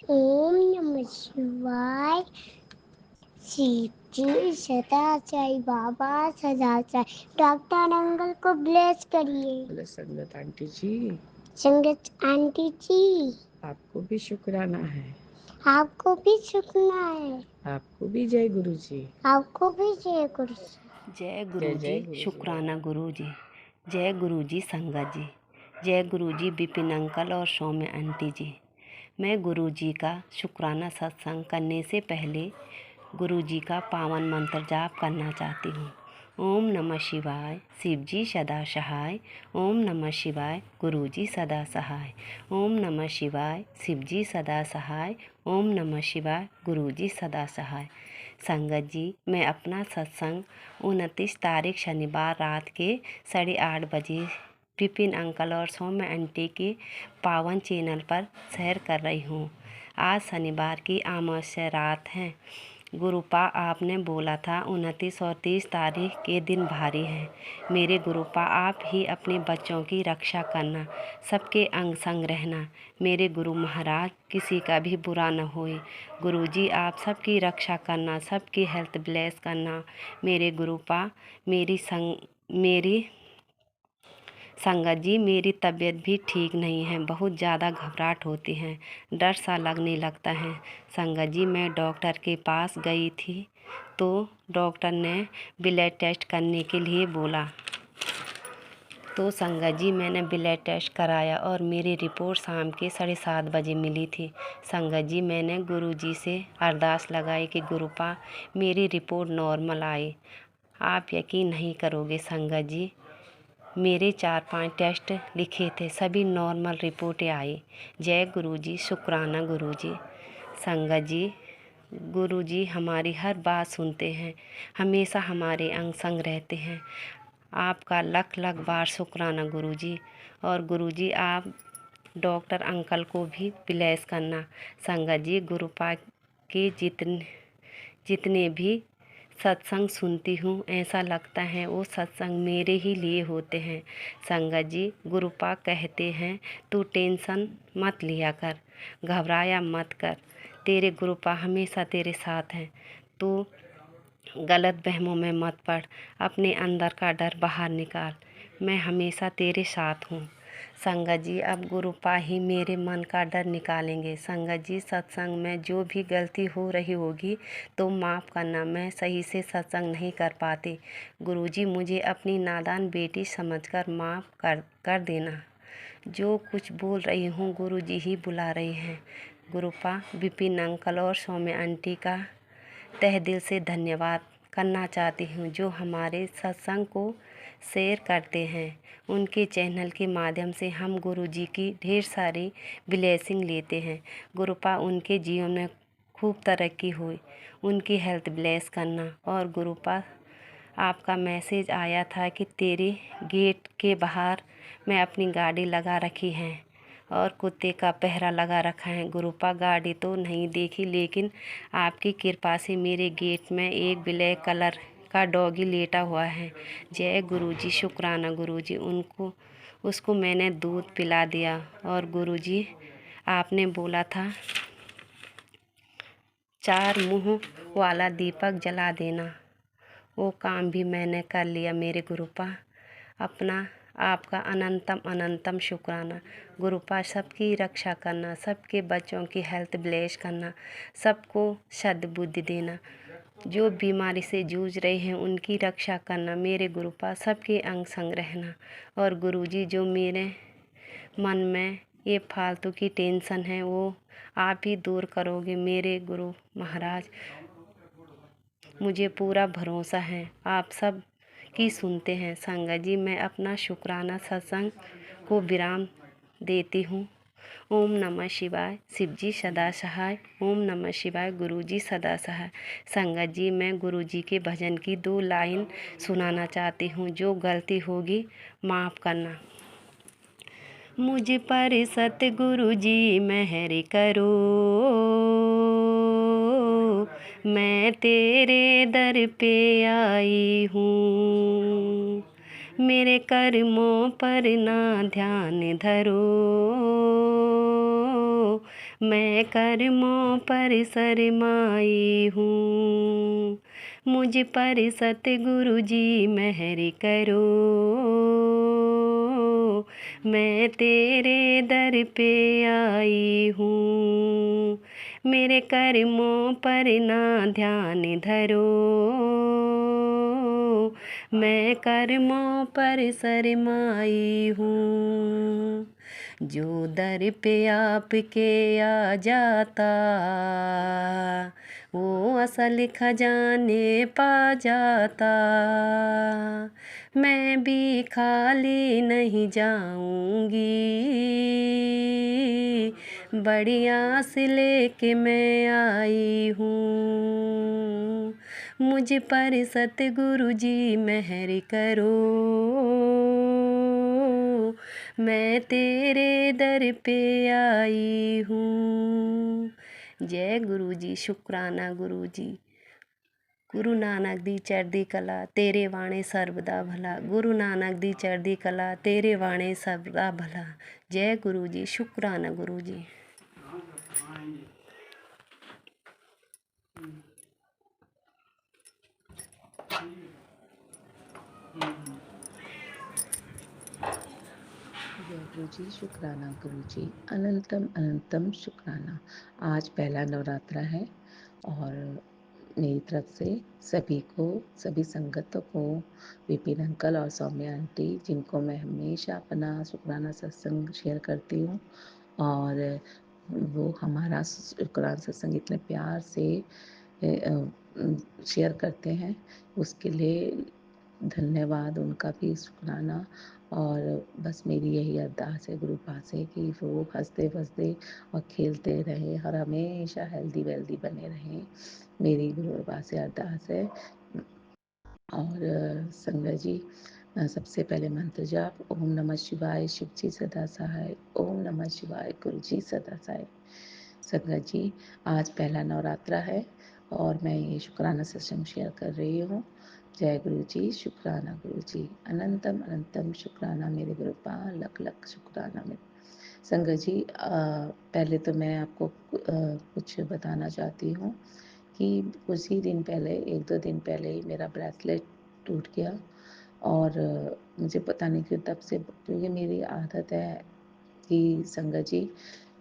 ओम नमः शिवाय, शिव जी सदा साई बाबा सदा साई। डॉक्टर अंकल को ब्लेस करिए। बोले संगत आंटी जी, संगत आंटी जी, आपको भी शुक्राना है, आपको भी शुक्राना है, आपको भी जय गुरु जी। आपको भी जय गुरु जी। जय जय गुरु जय जी, गुरु जी शुक्राना बाबा। गुरु जी। जय गुरु जी संगत जी। जय गुरु जी विपिन अंकल और सौम्य आंटी जी। मैं गुरु जी का शुक्राना सत्संग करने से पहले गुरु जी का पावन मंत्र जाप करना चाहती हूँ। ओम नमः शिवाय, शिव जी सदा सहाय। ओम नमः शिवाय, गुरु जी सदा सहाय। ओम नमः शिवाय, शिव जी सदा सहाय। ओम नमः शिवाय, गुरु जी सदा सहाय। संगत जी, मैं अपना सत्संग 29 तारीख शनिवार रात के 8:30 बजे विपिन अंकल और सौम्य आंटी के पावन चैनल पर शेयर कर रही हूँ। आज शनिवार की अमावस्या रात है। गुरुपा आपने बोला था 29 और 30 तारीख के दिन भारी हैं। मेरे गुरुपा आप ही अपने बच्चों की रक्षा करना, सबके अंग संग रहना। मेरे गुरु महाराज किसी का भी बुरा न होए। गुरुजी आप सबकी रक्षा करना, सबकी हेल्थ ब्लेस करना। मेरे गुरुपा मेरी संगत जी मेरी तबीयत भी ठीक नहीं है, बहुत ज़्यादा घबराहट होती है, डर सा लगने लगता है। संगत जी मैं डॉक्टर के पास गई थी तो डॉक्टर ने ब्लड टेस्ट करने के लिए बोला। तो संगत जी मैंने ब्लड टेस्ट कराया और मेरी रिपोर्ट शाम के 7:30 बजे मिली थी। संगत जी मैंने गुरु जी से अरदास लगाई कि गुरुपा मेरी रिपोर्ट नॉर्मल आए। आप यकीन नहीं करोगे संगत जी, मेरे 4-5 टेस्ट लिखे थे, सभी नॉर्मल रिपोर्टें आई। जय गुरु जी, शुक्राना गुरु जी। संगत जी, गुरु जी हमारी हर बात सुनते हैं, हमेशा हमारे अंग संग रहते हैं। आपका लख लख बार शुक्राना गुरु जी। और गुरु जी आप डॉक्टर अंकल को भी ब्लेस करना। संगत जी गुरुपा के जितने भी सत्संग सुनती हूँ ऐसा लगता है वो सत्संग मेरे ही लिए होते हैं। संगत जी गुरुपा कहते हैं तू टेंशन मत लिया कर, घबराया मत कर, तेरे गुरुपा हमेशा तेरे साथ हैं। तो गलत वहमों में मत पड़, अपने अंदर का डर बाहर निकाल। मैं हमेशा तेरे साथ हूँ। संगत जी, अब गुरुपा ही मेरे मन का डर निकालेंगे। संगत जी, सत्संग में जो भी गलती हो रही होगी तो माफ़ करना, मैं सही से सत्संग नहीं कर पाती। गुरुजी, मुझे अपनी नादान बेटी समझकर माफ़ कर देना। जो कुछ बोल रही हूँ गुरुजी ही बुला रही हैं। गुरुपा, विपिन अंकल और सौम्य आंटी का तहे दिल से धन्यवाद करना चाहती हूँ, जो हमारे सत्संग को शेयर करते हैं। उनके चैनल के माध्यम से हम गुरुजी की ढेर सारी ब्लेसिंग लेते हैं। गुरुपा, उनके जीवन में खूब तरक्की हुई, उनकी हेल्थ ब्लेस करना। और गुरुपा, आपका मैसेज आया था कि तेरे गेट के बाहर मैं अपनी गाड़ी लगा रखी है और कुत्ते का पहरा लगा रखा है। गुरुपा, गाड़ी तो नहीं देखी, लेकिन आपकी कृपा से मेरे गेट में एक ब्लैक कलर का डॉगी लेटा हुआ है। जय गुरुजी, शुक्राना गुरुजी। उसको मैंने दूध पिला दिया। और गुरुजी, आपने बोला था 4 मुँह वाला दीपक जला देना, वो काम भी मैंने कर लिया मेरे गुरुपा। अपना आपका अनंतम अनंतम शुक्राना। गुरुपा, सबकी रक्षा करना, सबके बच्चों की हेल्थ ब्लेस करना, सबको सद्बुद्धि देना, जो बीमारी से जूझ रहे हैं उनकी रक्षा करना मेरे गुरुपा। सबके अंग संग रहना। और गुरुजी, जो मेरे मन में ये फालतू की टेंशन है वो आप ही दूर करोगे मेरे गुरु महाराज। मुझे पूरा भरोसा है आप सब की सुनते हैं। संगत जी, मैं अपना शुक्राना सत्संग को विराम देती हूँ। ओम नमः शिवाय। शिव जी सदा सहाय। ओम नमः शिवाय। गुरु जी सदा सहाय। संगत जी, मैं गुरु जी के भजन की 2 लाइन सुनाना चाहती हूँ। जो गलती होगी माफ़ करना। मुझ पर सतगुरु जी मेहर करो, मैं तेरे दर पे आई हूँ। मेरे कर्मों पर ना ध्यान धरो, मैं कर्मों पर शर्माई हूँ। मुझ पर सतगुरु जी मेहर करो, मैं तेरे दर पे आई हूँ। मेरे कर्मों पर ना ध्यान धरो, मैं कर्मों पर शर्माई हूँ। जो दर पे आपके आ जाता वो असल खजाने पा जाता। मैं भी खाली नहीं जाऊंगी, बड़ी आस लेके मैं आई हूँ। मुझ पर सतगुरु जी मेहर करो, मैं तेरे दर पे आई हूँ। जय गुरु जी, शुक्राना गुरु जी। गुरु नानक दी चढ़दी कला, तेरे वाणे सर्वदा भला। गुरु नानक दी चढ़दी कला, तेरे वाणे सर्वदा भला। जय गुरु जी, शुक्राना गुरु जी। जय गुरु जी, शुक्राना गुरु जी। अनंतम अनंतम शुक्राना। आज पहला नवरात्रा है और मेरी तरफ से सभी को, सभी संगतों को, विपिन अंकल और सौम्या आंटी, जिनको मैं हमेशा अपना शुक्राना सत्संग शेयर करती हूँ और वो हमारा शुक्राना सत्संग इतने प्यार से शेयर करते हैं, उसके लिए धन्यवाद, उनका भी शुक्राना। और बस मेरी यही अरदास है गुरु पास से कि वो हंसते वसते और खेलते रहें और हमेशा हेल्दी वेल्दी बने रहें, मेरी गुरु पास से अरदास है। और संगत जी, सबसे पहले मंत्र जाप। ओम नमः शिवाय, शिव जी सदा सहाय। ओम नमः शिवाय, गुरु जी सदा सहाय। संगत जी, आज पहला नवरात्रा है और मैं ये शुक्राना सत्संग शेयर कर रही हूँ। जय गुरु जी, शुक्राना गुरु जी। अनंतम अनंतम शुक्राना मेरे गुरु पा, लख लख शुक्राना मेरे। संगत जी, पहले तो मैं आपको कुछ बताना चाहती हूँ कि कुछ ही दिन पहले 1-2 दिन पहले ही मेरा ब्रेसलेट टूट गया और मुझे पता नहीं क्यों तब से, क्योंकि मेरी आदत है कि संगत जी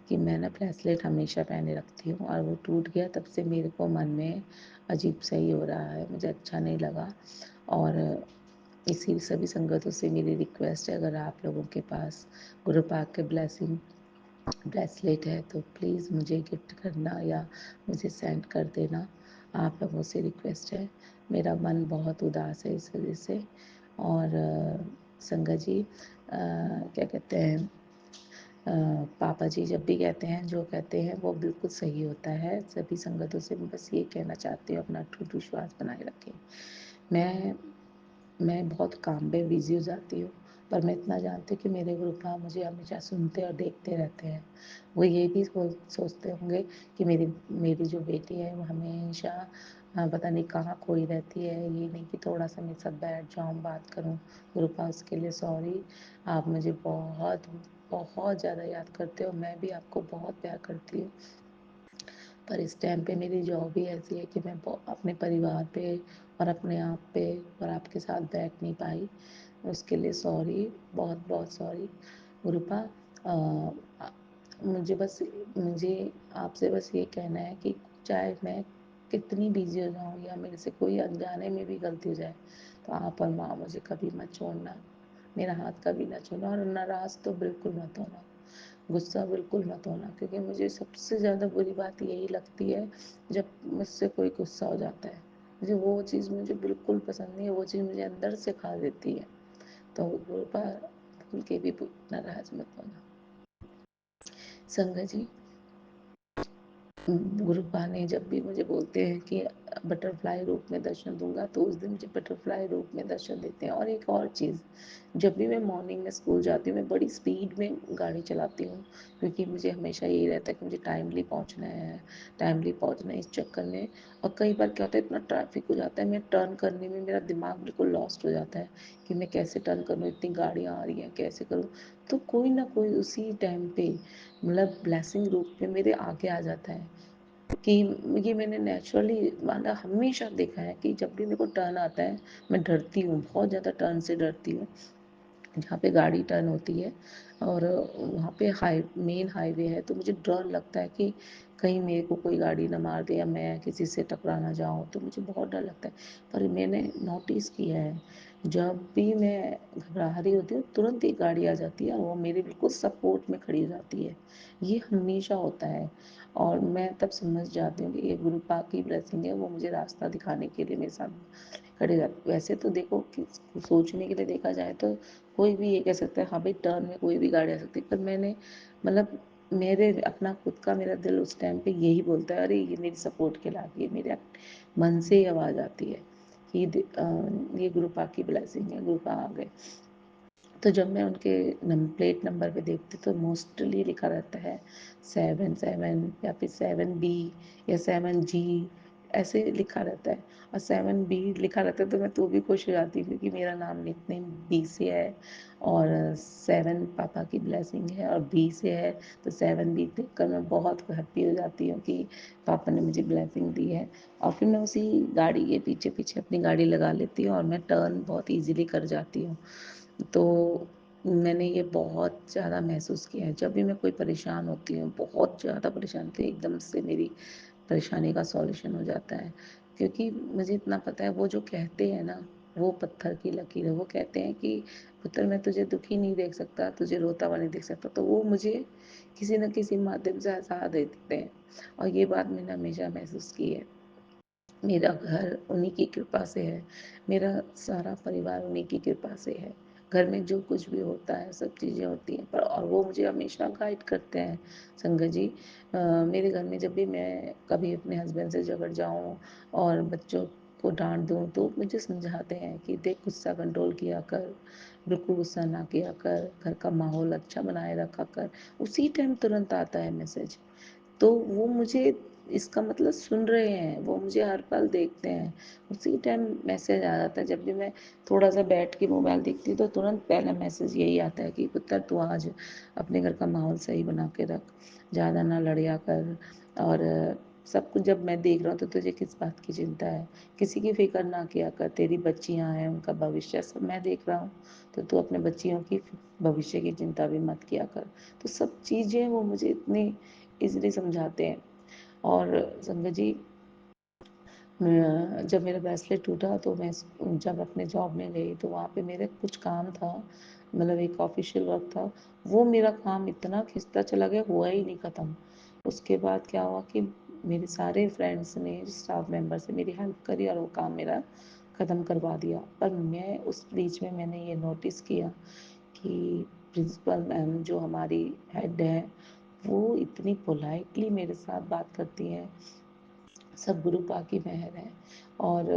कि मैं ना ब्रेसलेट हमेशा पहने रखती हूँ और वो टूट गया, तब से मेरे को मन में अजीब सा ही हो रहा है, मुझे अच्छा नहीं लगा। और इसी सभी संगतों से मेरी रिक्वेस्ट है, अगर आप लोगों के पास गुरु पाक के ब्लेसिंग ब्रेसलेट है तो प्लीज़ मुझे गिफ्ट करना या मुझे सेंड कर देना। आप लोगों से रिक्वेस्ट है, मेरा मन बहुत उदास है इस वजह से। और संगत जी क्या कहते हैं, पापा जी जब भी कहते हैं, जो कहते हैं वो बिल्कुल सही होता है। सभी संगतों से मैं बस ये कहना चाहती हूँ, अपना अटूट विश्वास बनाए रखें। मैं बहुत काम में बिज़ी हो जाती हूँ, पर मैं इतना जानती हूँ कि मेरे गुरुपाद मुझे हमेशा सुनते और देखते रहते हैं। वो ये भी सोचते होंगे कि मेरी मेरी जो बेटी है वो हमेशा पता नहीं कहाँ खोई रहती है, ये नहीं कि थोड़ा-सा मेरे साथ बैठ जाऊँ, बात करूँ। गुरुपाद उसके लिए सॉरी। आप मुझे बहुत, बहुत ज़्यादा याद करते हो, मैं भी आपको बहुत प्यार करती हूँ। पर इस टाइम पे मेरी जॉब ही ऐसी है कि मैं अपने परिवार पे और अपने आप पे और आपके साथ बैठ नहीं पाई। उसके लिए सॉरी, बहुत बहुत सॉरी। गुरुपा मुझे आपसे बस ये कहना है कि चाहे मैं कितनी बिजी हो जाऊँ या मेरे से कोई अनजाने में भी गलती हो जाए, तो आप और माँ मुझे कभी मत छोड़ना, मेरा हाथ कभी ना छोड़ना और नाराज़ तो बिल्कुल मत होना, गुस्सा बिल्कुल मत होना, क्योंकि मुझे सबसे ज़्यादा बुरी बात यही लगती है जब मुझसे कोई गुस्सा हो जाता है। वो चीज़ मुझे बिल्कुल पसंद नहीं है, वो चीज़ मुझे अंदर से खा देती है। तो कृपा भूल के भी नाराज़ मत होना। संगत जी, गुरुपा ने जब भी मुझे बोलते हैं कि बटरफ्लाई रूप में दर्शन दूंगा, तो उस दिन मुझे बटरफ्लाई रूप में दर्शन देते हैं। और एक और चीज़, जब भी मैं मॉर्निंग में स्कूल जाती हूँ, मैं बड़ी स्पीड में गाड़ी चलाती हूँ, क्योंकि मुझे हमेशा यही रहता है कि मुझे टाइमली पहुँचना है इस चक्कर में। और कई बार क्या होता है, इतना ट्रैफिक हो जाता है, मैं टर्न करने में मेरा दिमाग बिल्कुल लॉस्ट हो जाता है कि मैं कैसे टर्न करूँ, इतनी गाड़ियाँ आ रही हैं, कैसे करूँ। तो कोई ना कोई उसी टाइम पे मतलब ब्लेसिंग रूप में मेरे आगे आ जाता है कि ये मैंने नेचुरली मतलब हमेशा देखा है कि जब भी मेरे को टर्न आता है, मैं डरती हूँ, बहुत ज़्यादा टर्न से डरती हूँ। जहाँ पे गाड़ी टर्न होती है और वहाँ पे मेन हाईवे है, तो मुझे डर लगता है कि कहीं मेरे को कोई गाड़ी ना मार दे या मैं किसी से टकरा ना जाऊँ, तो मुझे बहुत डर लगता है। पर मैंने नोटिस किया है, जब भी मैं घबरा रही होती हूँ, तुरंत एक गाड़ी आ जाती है और वो मेरे बिल्कुल सपोर्ट में खड़ी हो जाती है। ये हमेशा होता है और मैं तब समझ जाती हूँ कि ये गुरु पाक की ब्लेसिंग है, वो मुझे रास्ता दिखाने के लिए मेरे साथ खड़े जाते। वैसे तो देखो कि सोचने के लिए देखा जाए तो कोई भी ये कह सकता है हाँ भाई टर्न में कोई भी गाड़ी आ सकती है, पर मैंने मतलब मेरे अपना खुद का मेरा दिल उस टाइम पे यही बोलता है, अरे ये मेरी सपोर्ट के लायक है, मेरे मन से ही आवाज़ आती है कि ये गुरु पाक की ब्लेसिंग है, गुरु पाक आ गए। तो जब मैं उनके प्लेट नंबर पे देखती तो मोस्टली लिखा रहता है 7-7 या फिर 7B या 7G, ऐसे लिखा रहता है। और 7B लिखा रहता है तो मैं तो भी खुश हो जाती हूँ, क्योंकि मेरा नाम निकनेम बी से है और 7 पापा की ब्लेसिंग है और बी से है, तो 7B देखकर मैं बहुत हैप्पी हो जाती हूँ कि पापा ने मुझे ब्लेसिंग दी है। और फिर मैं उसी गाड़ी के पीछे पीछे अपनी गाड़ी लगा लेती हूँ और मैं टर्न बहुत ईजिली कर जाती हूँ। तो मैंने ये बहुत ज़्यादा महसूस किया है, जब भी मैं कोई परेशान होती हूँ, बहुत ज़्यादा परेशान होती हूँ, एकदम से मेरी परेशानी का सॉल्यूशन हो जाता है। क्योंकि मुझे इतना पता है, वो जो कहते हैं ना, वो पत्थर की लकीर है। वो कहते हैं कि पुत्र मैं तुझे दुखी नहीं देख सकता, तुझे रोता हुआ नहीं देख सकता, तो वो मुझे किसी न किसी माध्यम से हँसा देते हैं और ये बात मैंने हमेशा महसूस की है। मेरा घर उन्हीं की कृपा से है, मेरा सारा परिवार उन्हीं की कृपा से है। घर में जो कुछ भी होता है, सब चीज़ें होती हैं, पर और वो मुझे हमेशा गाइड करते हैं। संगत जी, मेरे घर में जब भी मैं कभी अपने हस्बैंड से झगड़ जाऊँ और बच्चों को डाँट दूँ, तो मुझे समझाते हैं कि देख गुस्सा कंट्रोल किया कर, बिल्कुल गुस्सा ना किया कर, घर का माहौल अच्छा बनाए रखा कर। उसी टाइम तुरंत आता है मैसेज। तो वो मुझे इसका मतलब सुन रहे हैं, वो मुझे हर पल देखते हैं। उसी टाइम मैसेज आ जाता है, जब भी मैं थोड़ा-सा बैठ के मोबाइल देखती हूँ, तो तुरंत पहला मैसेज यही आता है कि पुत्र तू आज अपने घर का माहौल सही बना के रख, ज़्यादा ना लड़या कर और सब कुछ जब मैं देख रहा हूँ तो तुझे किस बात की चिंता है? किसी की फ़िक्र ना किया कर, तेरी बच्चियाँ हैं, उनका भविष्य सब मैं देख रहा हूँ, तो तू अपने बच्चियों की भविष्य की चिंता भी मत किया कर। तो सब चीज़ें वो मुझे इतनी ईज़िली समझाते हैं। और संगत जी, जब मेरा ब्रेसलेट टूटा तो मैं जब अपने जॉब में गई तो वहाँ पे मेरे कुछ काम था, मतलब एक ऑफिशियल वर्क था। वो मेरा काम इतना खिंचता चला गया, हुआ ही नहीं ख़त्म। उसके बाद क्या हुआ कि मेरे सारे फ्रेंड्स ने, स्टाफ मेंबर्स ने मेरी हेल्प करी और वो काम मेरा ख़त्म करवा दिया। पर मैं उस बीच में मैंने ये नोटिस किया कि प्रिंसिपल मैम जो हमारी हेड है, वो इतनी पोलाइटली मेरे साथ बात करती हैं। सब गुरु पा की मेहर है। और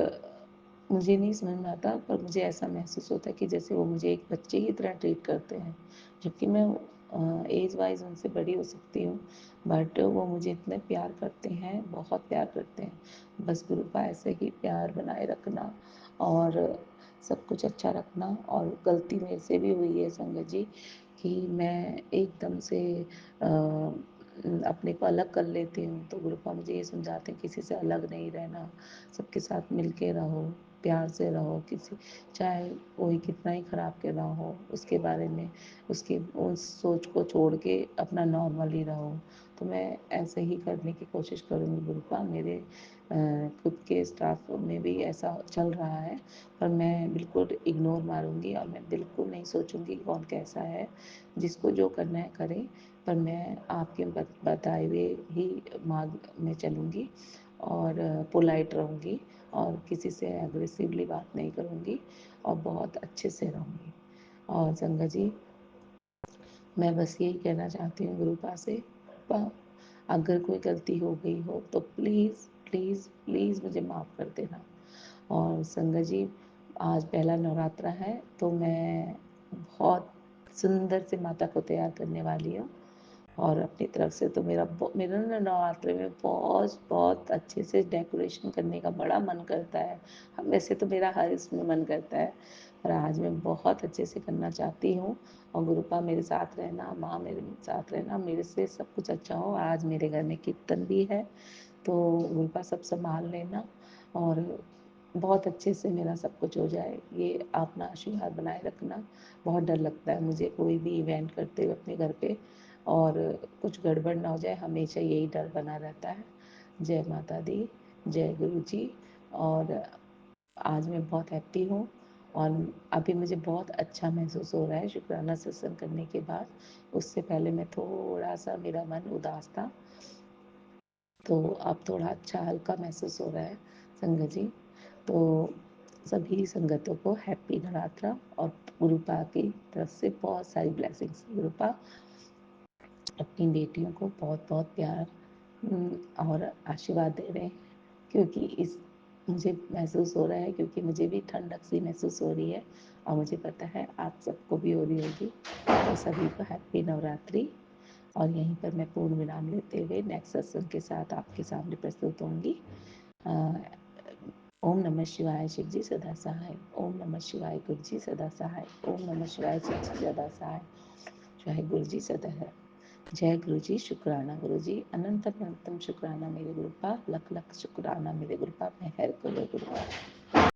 मुझे नहीं समझ में आता, पर मुझे ऐसा महसूस होता है कि जैसे वो मुझे एक बच्चे की तरह ट्रीट करते हैं, जबकि मैं एज वाइज उनसे बड़ी हो सकती हूँ, बट वो मुझे इतने प्यार करते हैं, बहुत प्यार करते हैं। बस गुरुपा ऐसे ही प्यार बनाए रखना और सब कुछ अच्छा रखना। और गलती मेरे से भी हुई है संगत जी कि मैं एकदम से अपने को अलग कर लेती हूँ, तो गुरुपा मुझे ये समझाते हैं किसी से अलग नहीं रहना, सबके साथ मिल के रहो, प्यार से रहो। किसी चाहे कोई कितना ही ख़राब क्यों ना हो, उसके बारे में उसकी उस सोच को छोड़ के अपना नॉर्मल ही रहो। तो मैं ऐसे ही करने की कोशिश करूँगी गुरुपा। मेरे खुद के स्टाफ में भी ऐसा चल रहा है, पर मैं बिल्कुल इग्नोर मारूँगी और मैं बिल्कुल नहीं सोचूँगी कौन कैसा है, जिसको जो करना है करे। पर मैं आपके बताए हुए ही मार्ग में चलूँगी और पोलाइट रहूँगी और किसी से एग्रेसिवली बात नहीं करूँगी और बहुत अच्छे से रहूँगी। और संगत जी, मैं बस यही कहना चाहती हूँ गुरुपा से, अगर कोई गलती हो गई हो तो प्लीज़ प्लीज़ प्लीज़ मुझे माफ़ कर देना। और संगत जी, आज पहला नवरात्रा है तो मैं बहुत सुंदर से माता को तैयार करने वाली हूँ। और अपनी तरफ से तो मेरा ना नवरात्रि में बहुत बहुत अच्छे से डेकोरेशन करने का बड़ा मन करता है। वैसे तो मेरा हर इसमें मन करता है, पर आज मैं बहुत अच्छे से करना चाहती हूँ। और गुरुपा मेरे साथ रहना, माँ मेरे साथ रहना, मेरे से सब कुछ अच्छा हो। आज मेरे घर में कीर्तन भी है, तो गुरुपा सब संभाल लेना और बहुत अच्छे से मेरा सब कुछ हो जाए, ये अपना आशीर्वाद बनाए रखना। बहुत डर लगता है मुझे कोई भी इवेंट करते हुए अपने घर पे, और कुछ गड़बड़ ना हो जाए, हमेशा यही डर बना रहता है। जय माता दी, जय गुरु जी। और आज मैं बहुत हैप्पी हूँ और अभी मुझे बहुत अच्छा महसूस हो रहा है शुक्राना सत्संग करने के बाद। उससे पहले मैं थोड़ा सा मेरा मन उदास था, तो अब थोड़ा अच्छा हल्का महसूस हो रहा है संगत जी। तो सभी संगतों को हैप्पी नवरात्रा और गुरुपा की तरफ से बहुत सारी ब्लेसिंग्स। गुरुपा अपनी बेटियों को बहुत बहुत प्यार और आशीर्वाद दे रहे हैं, क्योंकि इस मुझे महसूस हो रहा है, क्योंकि मुझे भी ठंडक सी महसूस हो रही है और मुझे पता है आप सबको भी हो रही होगी। तो सभी को हैप्पी नवरात्रि। और यहीं पर मैं पूर्ण विराम लेते हुए नेक्स्ट सत्संग के साथ आपके सामने प्रस्तुत होंगी। ओम नमः शिवाय शिव जी सदा सहाय। ओम नमः शिवाय गुरु जी सदा सहाय। ओम नमः शिवाय शिव जी सदा सहाय। जय गुरु जी सदा है। जय गुरु जी, शुक्राना गुरु जी, अनंत अनंतम शुक्राना मेरे गुरुपा, लख लख शुक्राना मेरे गुरुपा, मेहर करो गुरुपा।